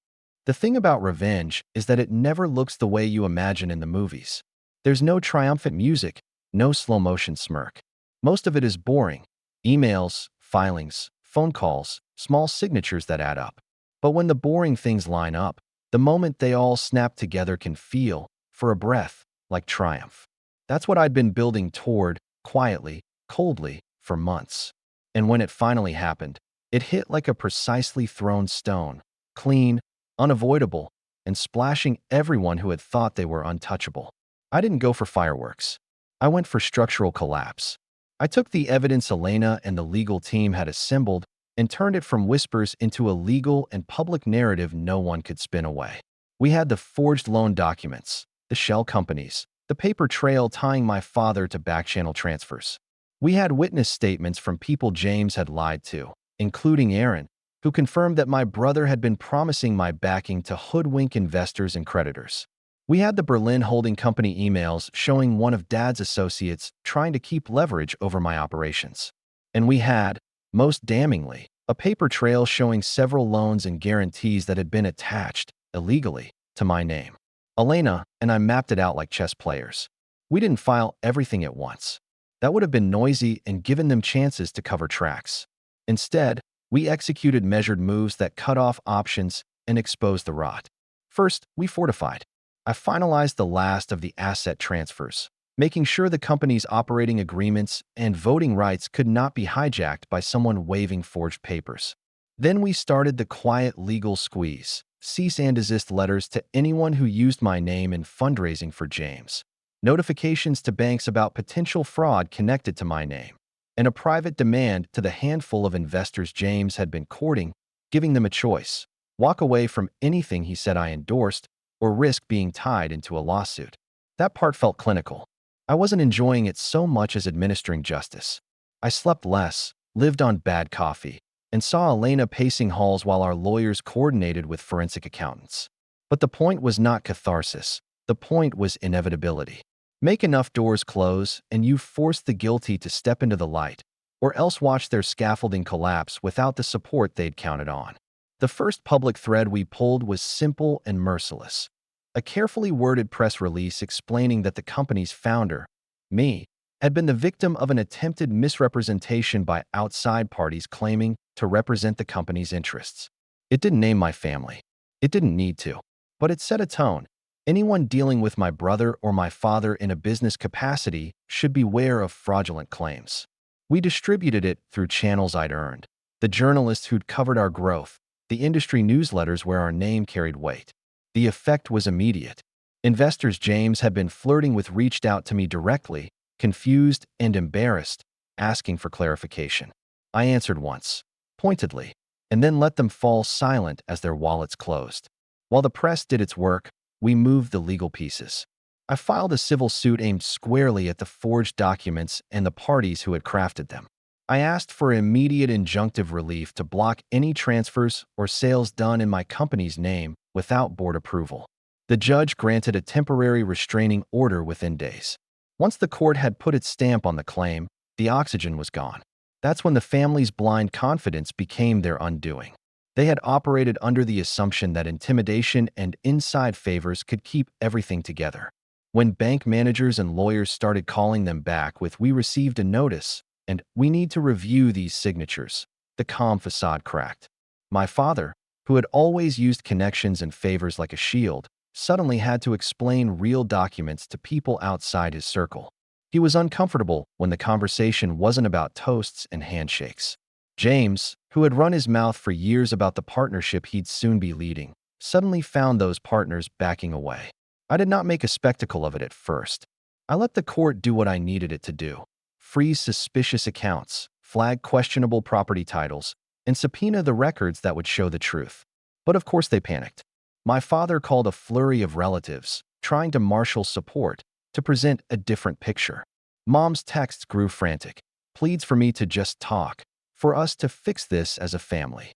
The thing about revenge is that it never looks the way you imagine in the movies. There's no triumphant music, no slow-motion smirk. Most of it is boring. Emails, filings, phone calls, small signatures that add up. But when the boring things line up, the moment they all snap together can feel, for a breath, like triumph. That's what I'd been building toward, quietly, coldly, for months. And when it finally happened, it hit like a precisely thrown stone, clean, unavoidable, and splashing everyone who had thought they were untouchable. I didn't go for fireworks. I went for structural collapse. I took the evidence Elena and the legal team had assembled and turned it from whispers into a legal and public narrative no one could spin away. We had the forged loan documents, the shell companies, the paper trail tying my father to back-channel transfers. We had witness statements from people James had lied to, including Aaron, who confirmed that my brother had been promising my backing to hoodwink investors and creditors. We had the Berlin holding company emails showing one of Dad's associates trying to keep leverage over my operations. And we had, most damningly, a paper trail showing several loans and guarantees that had been attached, illegally, to my name. Elena and I mapped it out like chess players. We didn't file everything at once. That would have been noisy and given them chances to cover tracks. Instead, we executed measured moves that cut off options and exposed the rot. First, we fortified. I finalized the last of the asset transfers, making sure the company's operating agreements and voting rights could not be hijacked by someone waving forged papers. Then we started the quiet legal squeeze, cease and desist letters to anyone who used my name in fundraising for James, notifications to banks about potential fraud connected to my name, and a private demand to the handful of investors James had been courting, giving them a choice: walk away from anything he said I endorsed, or risk being tied into a lawsuit. That part felt clinical. I wasn't enjoying it so much as administering justice. I slept less, lived on bad coffee, and saw Elena pacing halls while our lawyers coordinated with forensic accountants. But the point was not catharsis. The point was inevitability. Make enough doors close, and you force the guilty to step into the light, or else watch their scaffolding collapse without the support they'd counted on. The first public thread we pulled was simple and merciless. A carefully worded press release explaining that the company's founder, me, had been the victim of an attempted misrepresentation by outside parties claiming to represent the company's interests. It didn't name my family. It didn't need to. But it set a tone. Anyone dealing with my brother or my father in a business capacity should beware of fraudulent claims. We distributed it through channels I'd earned, the journalists who'd covered our growth, the industry newsletters where our name carried weight. The effect was immediate. Investors James had been flirting with reached out to me directly, confused and embarrassed, asking for clarification. I answered once, pointedly, and then let them fall silent as their wallets closed. While the press did its work, we moved the legal pieces. I filed a civil suit aimed squarely at the forged documents and the parties who had crafted them. I asked for immediate injunctive relief to block any transfers or sales done in my company's name without board approval. The judge granted a temporary restraining order within days. Once the court had put its stamp on the claim, the oxygen was gone. That's when the family's blind confidence became their undoing. They had operated under the assumption that intimidation and inside favors could keep everything together. When bank managers and lawyers started calling them back with "We received a notice," and "We need to review these signatures," the calm facade cracked. My father, who had always used connections and favors like a shield, suddenly had to explain real documents to people outside his circle. He was uncomfortable when the conversation wasn't about toasts and handshakes. James, who had run his mouth for years about the partnership he'd soon be leading, suddenly found those partners backing away. I did not make a spectacle of it at first. I let the court do what I needed it to do: freeze suspicious accounts, flag questionable property titles, and subpoena the records that would show the truth. But of course they panicked. My father called a flurry of relatives, trying to marshal support, to present a different picture. Mom's texts grew frantic, pleads for me to just talk, for us to fix this as a family.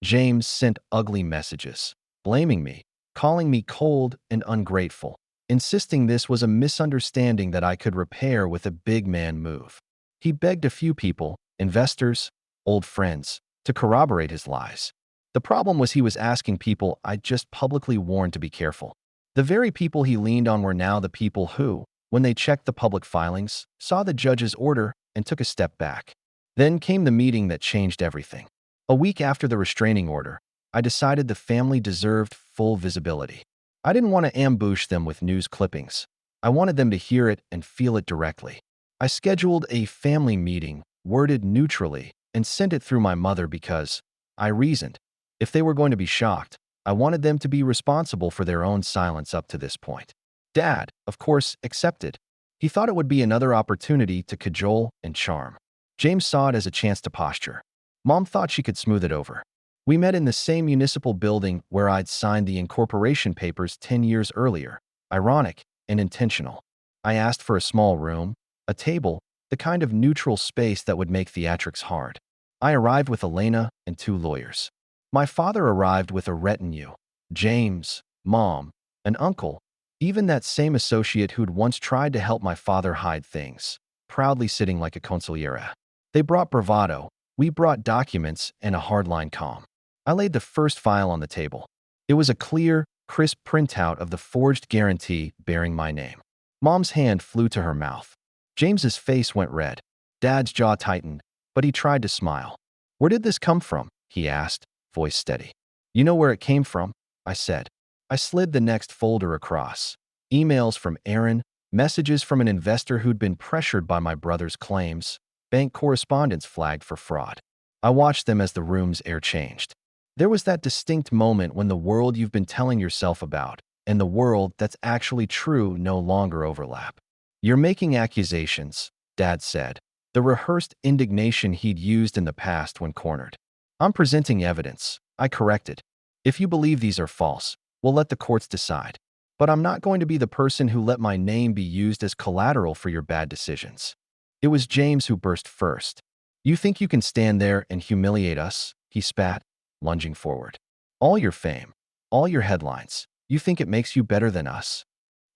James sent ugly messages, blaming me, calling me cold and ungrateful, insisting this was a misunderstanding that I could repair with a big man move. He begged a few people, investors, old friends, to corroborate his lies. The problem was he was asking people I'd just publicly warned to be careful. The very people he leaned on were now the people who, when they checked the public filings, saw the judge's order and took a step back. Then came the meeting that changed everything. A week after the restraining order, I decided the family deserved full visibility. I didn't want to ambush them with news clippings. I wanted them to hear it and feel it directly. I scheduled a family meeting, worded neutrally, and sent it through my mother because, I reasoned, if they were going to be shocked, I wanted them to be responsible for their own silence up to this point. Dad, of course, accepted. He thought it would be another opportunity to cajole and charm. James saw it as a chance to posture. Mom thought she could smooth it over. We met in the same municipal building where I'd signed the incorporation papers 10 years earlier. Ironic and intentional. I asked for a small room, a table, the kind of neutral space that would make theatrics hard. I arrived with Elena and 2 lawyers. My father arrived with a retinue: James, Mom, an uncle, even that same associate who'd once tried to help my father hide things, proudly sitting like a consigliere. They brought bravado, we brought documents and a hardline calm. I laid the first file on the table. It was a clear, crisp printout of the forged guarantee bearing my name. Mom's hand flew to her mouth. James's face went red. Dad's jaw tightened, but he tried to smile. "Where did this come from?" he asked, voice steady. "You know where it came from," I said. I slid the next folder across. Emails from Aaron, messages from an investor who'd been pressured by my brother's claims, bank correspondence flagged for fraud. I watched them as the room's air changed. There was that distinct moment when the world you've been telling yourself about and the world that's actually true no longer overlap. "You're making accusations," Dad said, the rehearsed indignation he'd used in the past when cornered. "I'm presenting evidence," I corrected. "If you believe these are false, we'll let the courts decide. But I'm not going to be the person who let my name be used as collateral for your bad decisions." It was James who burst first. "You think you can stand there and humiliate us?" he spat, lunging forward. "All your fame, all your headlines, you think it makes you better than us?"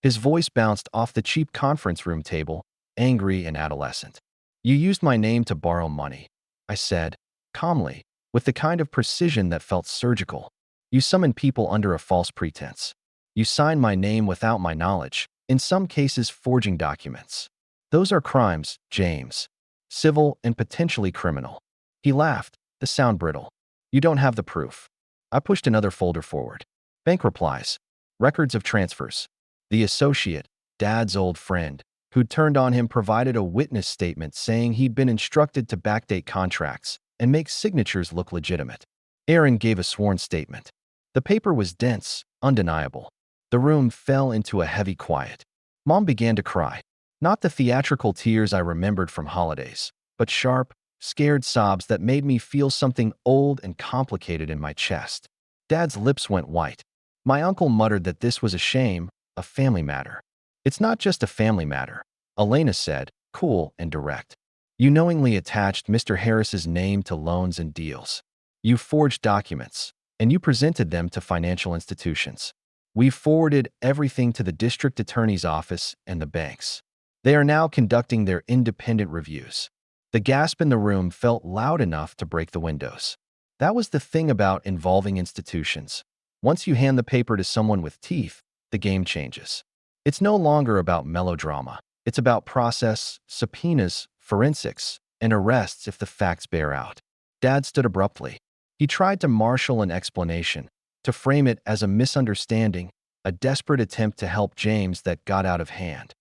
His voice bounced off the cheap conference room table, angry and adolescent. "You used my name to borrow money," I said, calmly, with the kind of precision that felt surgical. "You summoned people under a false pretense. You signed my name without my knowledge, in some cases forging documents. Those are crimes, James. Civil and potentially criminal." He laughed, the sound brittle. "You don't have the proof." I pushed another folder forward. Bank replies, records of transfers. The associate, Dad's old friend, who'd turned on him, provided a witness statement saying he'd been instructed to backdate contracts and make signatures look legitimate. Aaron gave a sworn statement. The paper was dense, undeniable. The room fell into a heavy quiet. Mom began to cry. Not the theatrical tears I remembered from holidays, but sharp, scared sobs that made me feel something old and complicated in my chest. Dad's lips went white. My uncle muttered that this was a shame, a family matter. "It's not just a family matter," Elena said, cool and direct. "You knowingly attached Mr. Harris's name to loans and deals. You forged documents, and you presented them to financial institutions. We've forwarded everything to the district attorney's office and the banks. They are now conducting their independent reviews." The gasp in the room felt loud enough to break the windows. That was the thing about involving institutions. Once you hand the paper to someone with teeth, the game changes. It's no longer about melodrama. It's about process, subpoenas, forensics, and arrests if the facts bear out. Dad stood abruptly. He tried to marshal an explanation, to frame it as a misunderstanding, a desperate attempt to help James that got out of hand.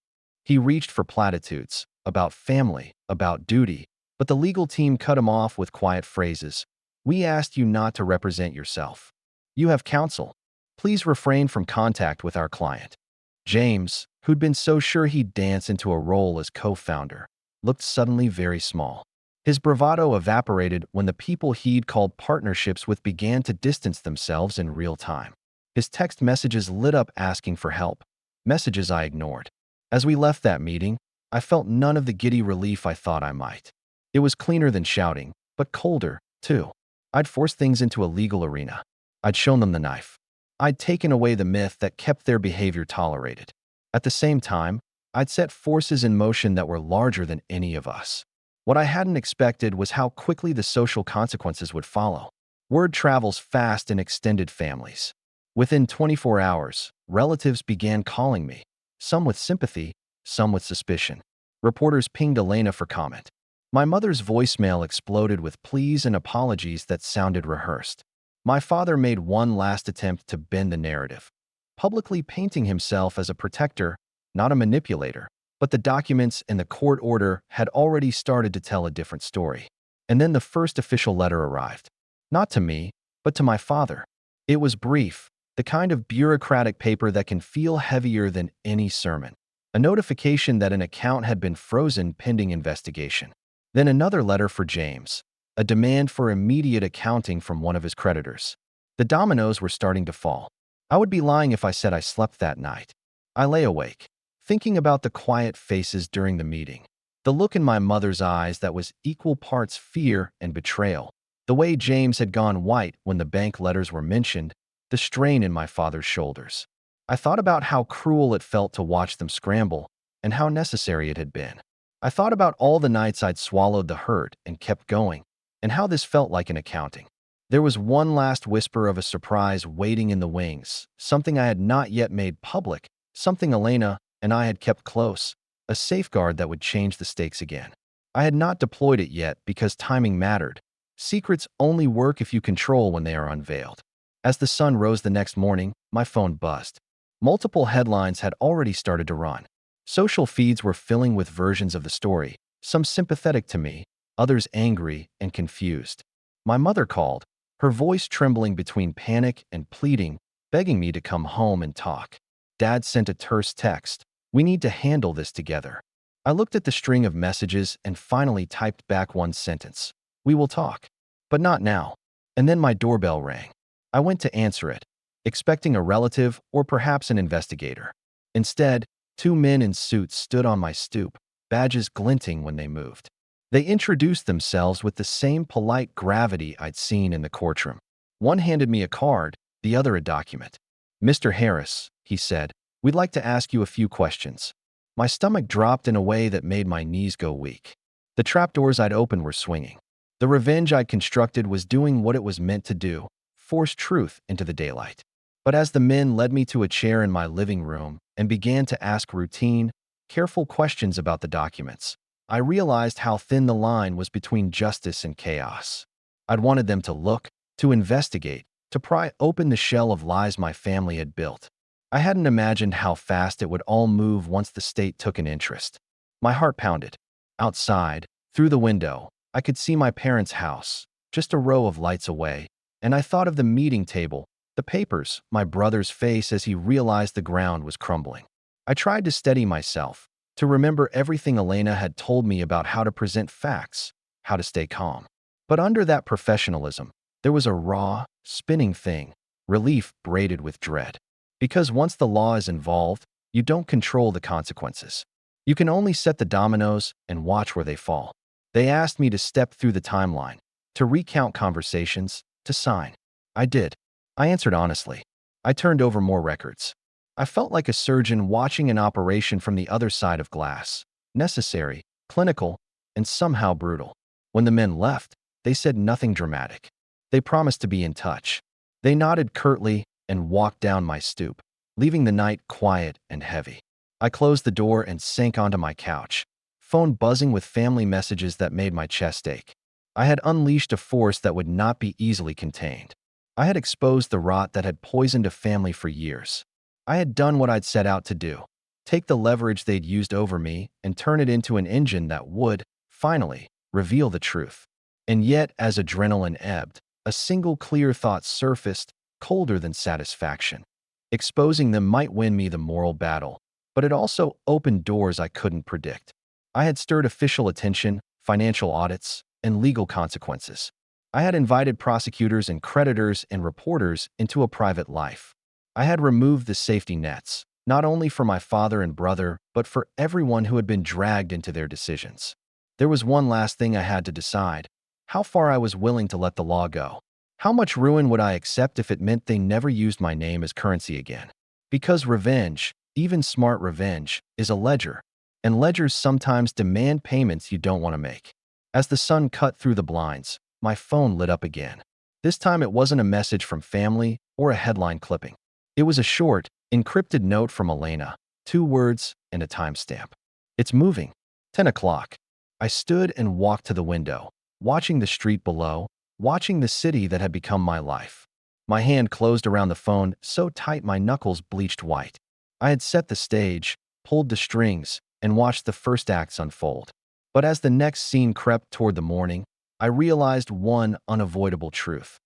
He reached for platitudes about family, about duty, but the legal team cut him off with quiet phrases. We asked you not to represent yourself. You have counsel. Please refrain from contact with our client. James, who'd been so sure he'd dance into a role as co-founder, looked suddenly very small. His bravado evaporated when the people he'd called partnerships with began to distance themselves in real time. His text messages lit up asking for help, messages I ignored. As we left that meeting, I felt none of the giddy relief I thought I might. It was cleaner than shouting, but colder, too. I'd forced things into a legal arena. I'd shown them the knife. I'd taken away the myth that kept their behavior tolerated. At the same time, I'd set forces in motion that were larger than any of us. What I hadn't expected was how quickly the social consequences would follow. Word travels fast in extended families. Within 24 hours, relatives began calling me, some with sympathy, some with suspicion. Reporters pinged Elena for comment. My mother's voicemail exploded with pleas and apologies that sounded rehearsed. My father made one last attempt to bend the narrative, publicly painting himself as a protector, not a manipulator. But the documents and the court order had already started to tell a different story. And then the first official letter arrived. Not to me, but to my father. It was brief, the kind of bureaucratic paper that can feel heavier than any sermon. A notification that an account had been frozen pending investigation. Then another letter for James, a demand for immediate accounting from one of his creditors. The dominoes were starting to fall. I would be lying if I said I slept that night. I lay awake, thinking about the quiet faces during the meeting, the look in my mother's eyes that was equal parts fear and betrayal, the way James had gone white when the bank letters were mentioned, the strain in my father's shoulders. I thought about how cruel it felt to watch them scramble and how necessary it had been. I thought about all the nights I'd swallowed the hurt and kept going, and how this felt like an accounting. There was one last whisper of a surprise waiting in the wings, something I had not yet made public, something Elena and I had kept close, a safeguard that would change the stakes again. I had not deployed it yet because timing mattered. Secrets only work if you control when they are unveiled. As the sun rose the next morning, my phone buzzed. Multiple headlines had already started to run. Social feeds were filling with versions of the story, some sympathetic to me, others angry and confused. My mother called, her voice trembling between panic and pleading, begging me to come home and talk. Dad sent a terse text. We need to handle this together. I looked at the string of messages and finally typed back one sentence. We will talk. But not now. And then my doorbell rang. I went to answer it, expecting a relative or perhaps an investigator. Instead, two men in suits stood on my stoop, badges glinting when they moved. They introduced themselves with the same polite gravity I'd seen in the courtroom. One handed me a card, the other a document. Mr. Harris, he said, we'd like to ask you a few questions. My stomach dropped in a way that made my knees go weak. The trapdoors I'd opened were swinging. The revenge I'd constructed was doing what it was meant to do, force truth into the daylight. But as the men led me to a chair in my living room and began to ask routine, careful questions about the documents, I realized how thin the line was between justice and chaos. I'd wanted them to look, to investigate, to pry open the shell of lies my family had built. I hadn't imagined how fast it would all move once the state took an interest. My heart pounded. Outside, through the window, I could see my parents' house, just a row of lights away, and I thought of the meeting table, the papers, my brother's face as he realized the ground was crumbling. I tried to steady myself, to remember everything Elena had told me about how to present facts, how to stay calm. But under that professionalism, there was a raw, spinning thing, relief braided with dread. Because once the law is involved, you don't control the consequences. You can only set the dominoes and watch where they fall. They asked me to step through the timeline, to recount conversations, to sign. I did. I answered honestly. I turned over more records. I felt like a surgeon watching an operation from the other side of glass. Necessary, clinical, and somehow brutal. When the men left, they said nothing dramatic. They promised to be in touch. They nodded curtly and walked down my stoop, leaving the night quiet and heavy. I closed the door and sank onto my couch, phone buzzing with family messages that made my chest ache. I had unleashed a force that would not be easily contained. I had exposed the rot that had poisoned a family for years. I had done what I'd set out to do, take the leverage they'd used over me and turn it into an engine that would, finally, reveal the truth. And yet, as adrenaline ebbed, a single clear thought surfaced, colder than satisfaction. Exposing them might win me the moral battle, but it also opened doors I couldn't predict. I had stirred official attention, financial audits, and legal consequences. I had invited prosecutors and creditors and reporters into a private life. I had removed the safety nets, not only for my father and brother, but for everyone who had been dragged into their decisions. There was one last thing I had to decide: how far I was willing to let the law go. How much ruin would I accept if it meant they never used my name as currency again? Because revenge, even smart revenge, is a ledger, and ledgers sometimes demand payments you don't want to make. As the sun cut through the blinds, my phone lit up again. This time it wasn't a message from family or a headline clipping. It was a short, encrypted note from Elena, 2 words and a timestamp. "It's moving. 10 o'clock. I stood and walked to the window, watching the street below, watching the city that had become my life. My hand closed around the phone so tight my knuckles bleached white. I had set the stage, pulled the strings, and watched the first acts unfold. But as the next scene crept toward the morning, I realized one unavoidable truth.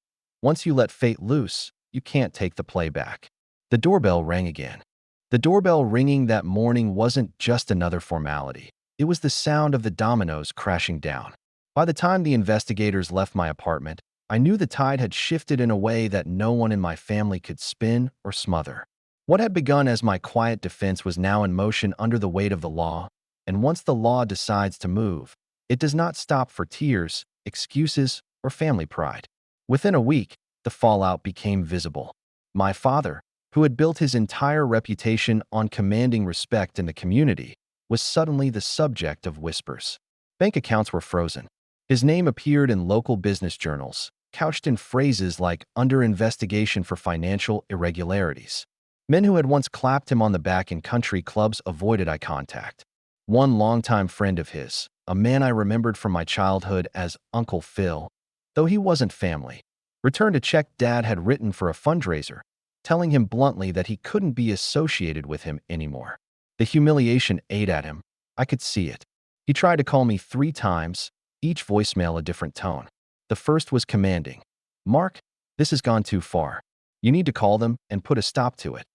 Once you let fate loose, you can't take the play back. The doorbell rang again. The doorbell ringing that morning wasn't just another formality. It was the sound of the dominoes crashing down. By the time the investigators left my apartment, I knew the tide had shifted in a way that no one in my family could spin or smother. What had begun as my quiet defense was now in motion under the weight of the law, and once the law decides to move, it does not stop for tears, excuses, or family pride. Within a week, the fallout became visible. My father, who had built his entire reputation on commanding respect in the community, was suddenly the subject of whispers. Bank accounts were frozen. His name appeared in local business journals, couched in phrases like "under investigation for financial irregularities." Men who had once clapped him on the back in country clubs avoided eye contact. One longtime friend of his, a man I remembered from my childhood as Uncle Phil, though he wasn't family, returned a check Dad had written for a fundraiser, telling him bluntly that he couldn't be associated with him anymore. The humiliation ate at him. I could see it. He tried to call me 3 times, each voicemail a different tone. The first was commanding. "Mark, this has gone too far. You need to call them and put a stop to it."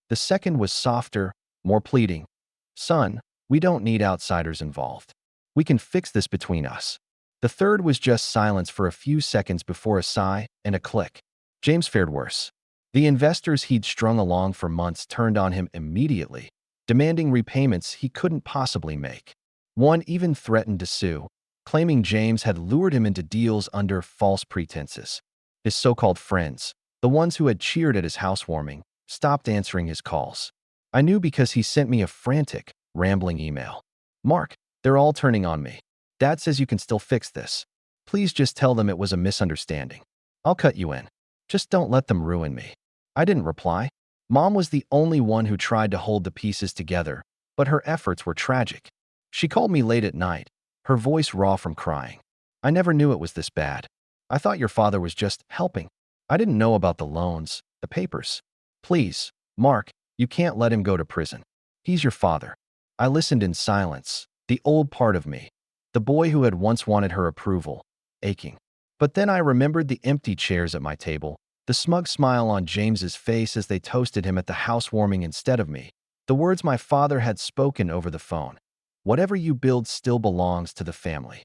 The second was softer, more pleading. "Son, we don't need outsiders involved. We can fix this between us." The third was just silence for a few seconds before a sigh and a click. James fared worse. The investors he'd strung along for months turned on him immediately, demanding repayments he couldn't possibly make. One even threatened to sue, claiming James had lured him into deals under false pretenses. His so-called friends, the ones who had cheered at his housewarming, stopped answering his calls. I knew because he sent me a frantic, rambling email. "Mark, they're all turning on me. Dad says you can still fix this. Please just tell them it was a misunderstanding. I'll cut you in. Just don't let them ruin me." I didn't reply. Mom was the only one who tried to hold the pieces together, but her efforts were tragic. She called me late at night, her voice raw from crying. "I never knew it was this bad. I thought your father was just helping. I didn't know about the loans, the papers. Please, Mark, you can't let him go to prison. He's your father." I listened in silence, the old part of me, the boy who had once wanted her approval, aching. But then I remembered the empty chairs at my table, the smug smile on James's face as they toasted him at the housewarming instead of me, the words my father had spoken over the phone. "Whatever you build still belongs to the family."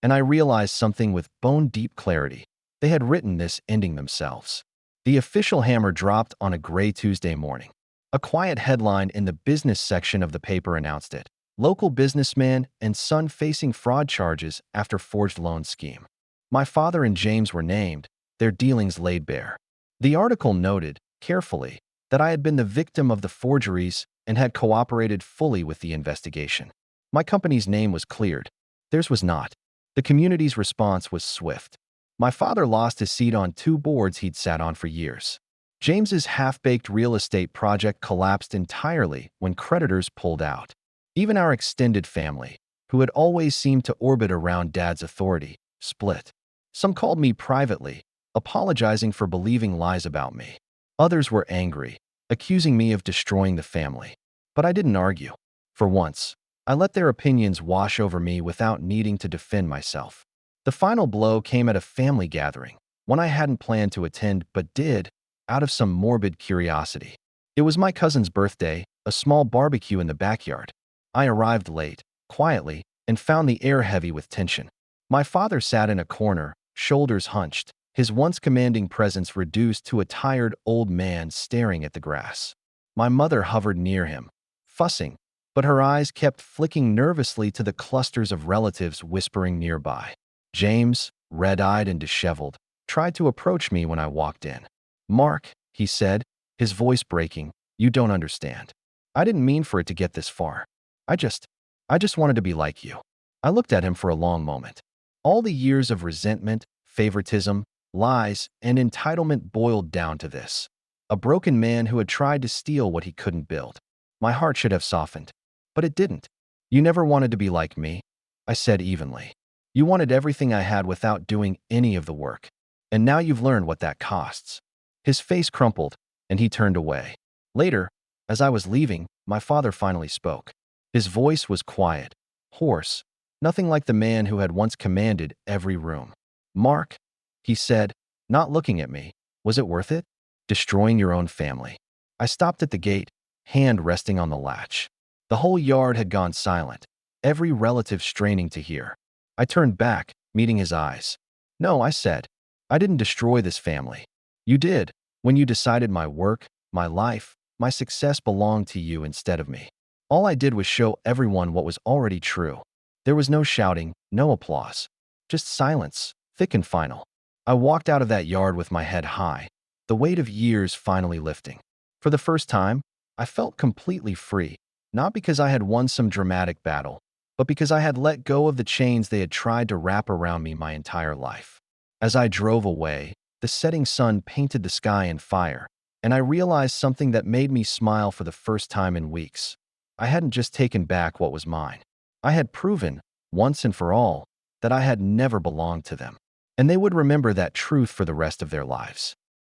And I realized something with bone-deep clarity. They had written this ending themselves. The official hammer dropped on a gray Tuesday morning. A quiet headline in the business section of the paper announced it. "Local businessman and son facing fraud charges after forged loan scheme." My father and James were named, their dealings laid bare. The article noted, carefully, that I had been the victim of the forgeries and had cooperated fully with the investigation. My company's name was cleared. Theirs was not. The community's response was swift. My father lost his seat on 2 boards he'd sat on for years. James's half-baked real estate project collapsed entirely when creditors pulled out. Even our extended family, who had always seemed to orbit around Dad's authority, split. Some called me privately, apologizing for believing lies about me. Others were angry, accusing me of destroying the family. But I didn't argue. For once, I let their opinions wash over me without needing to defend myself. The final blow came at a family gathering, one I hadn't planned to attend but did, out of some morbid curiosity. It was my cousin's birthday, a small barbecue in the backyard. I arrived late, quietly, and found the air heavy with tension. My father sat in a corner, shoulders hunched, his once commanding presence reduced to a tired old man staring at the grass. My mother hovered near him, fussing, but her eyes kept flicking nervously to the clusters of relatives whispering nearby. James, red-eyed and disheveled, tried to approach me when I walked in. "Mark," he said, his voice breaking, "you don't understand. I didn't mean for it to get this far. I just wanted to be like you." I looked at him for a long moment. All the years of resentment, favoritism, lies, and entitlement boiled down to this. A broken man who had tried to steal what he couldn't build. My heart should have softened, but it didn't. "You never wanted to be like me," I said evenly. "You wanted everything I had without doing any of the work. And now you've learned what that costs." His face crumpled, and he turned away. Later, as I was leaving, my father finally spoke. His voice was quiet, hoarse, nothing like the man who had once commanded every room. "Mark," he said, not looking at me, "was it worth it? Destroying your own family?" I stopped at the gate, hand resting on the latch. The whole yard had gone silent, every relative straining to hear. I turned back, meeting his eyes. "No," I said. "I didn't destroy this family. You did, when you decided my work, my life, my success belonged to you instead of me. All I did was show everyone what was already true." There was no shouting, no applause, just silence, thick and final. I walked out of that yard with my head high, the weight of years finally lifting. For the first time, I felt completely free, not because I had won some dramatic battle, but because I had let go of the chains they had tried to wrap around me my entire life. As I drove away, the setting sun painted the sky in fire, and I realized something that made me smile for the first time in weeks. I hadn't just taken back what was mine. I had proven, once and for all, that I had never belonged to them. And they would remember that truth for the rest of their lives.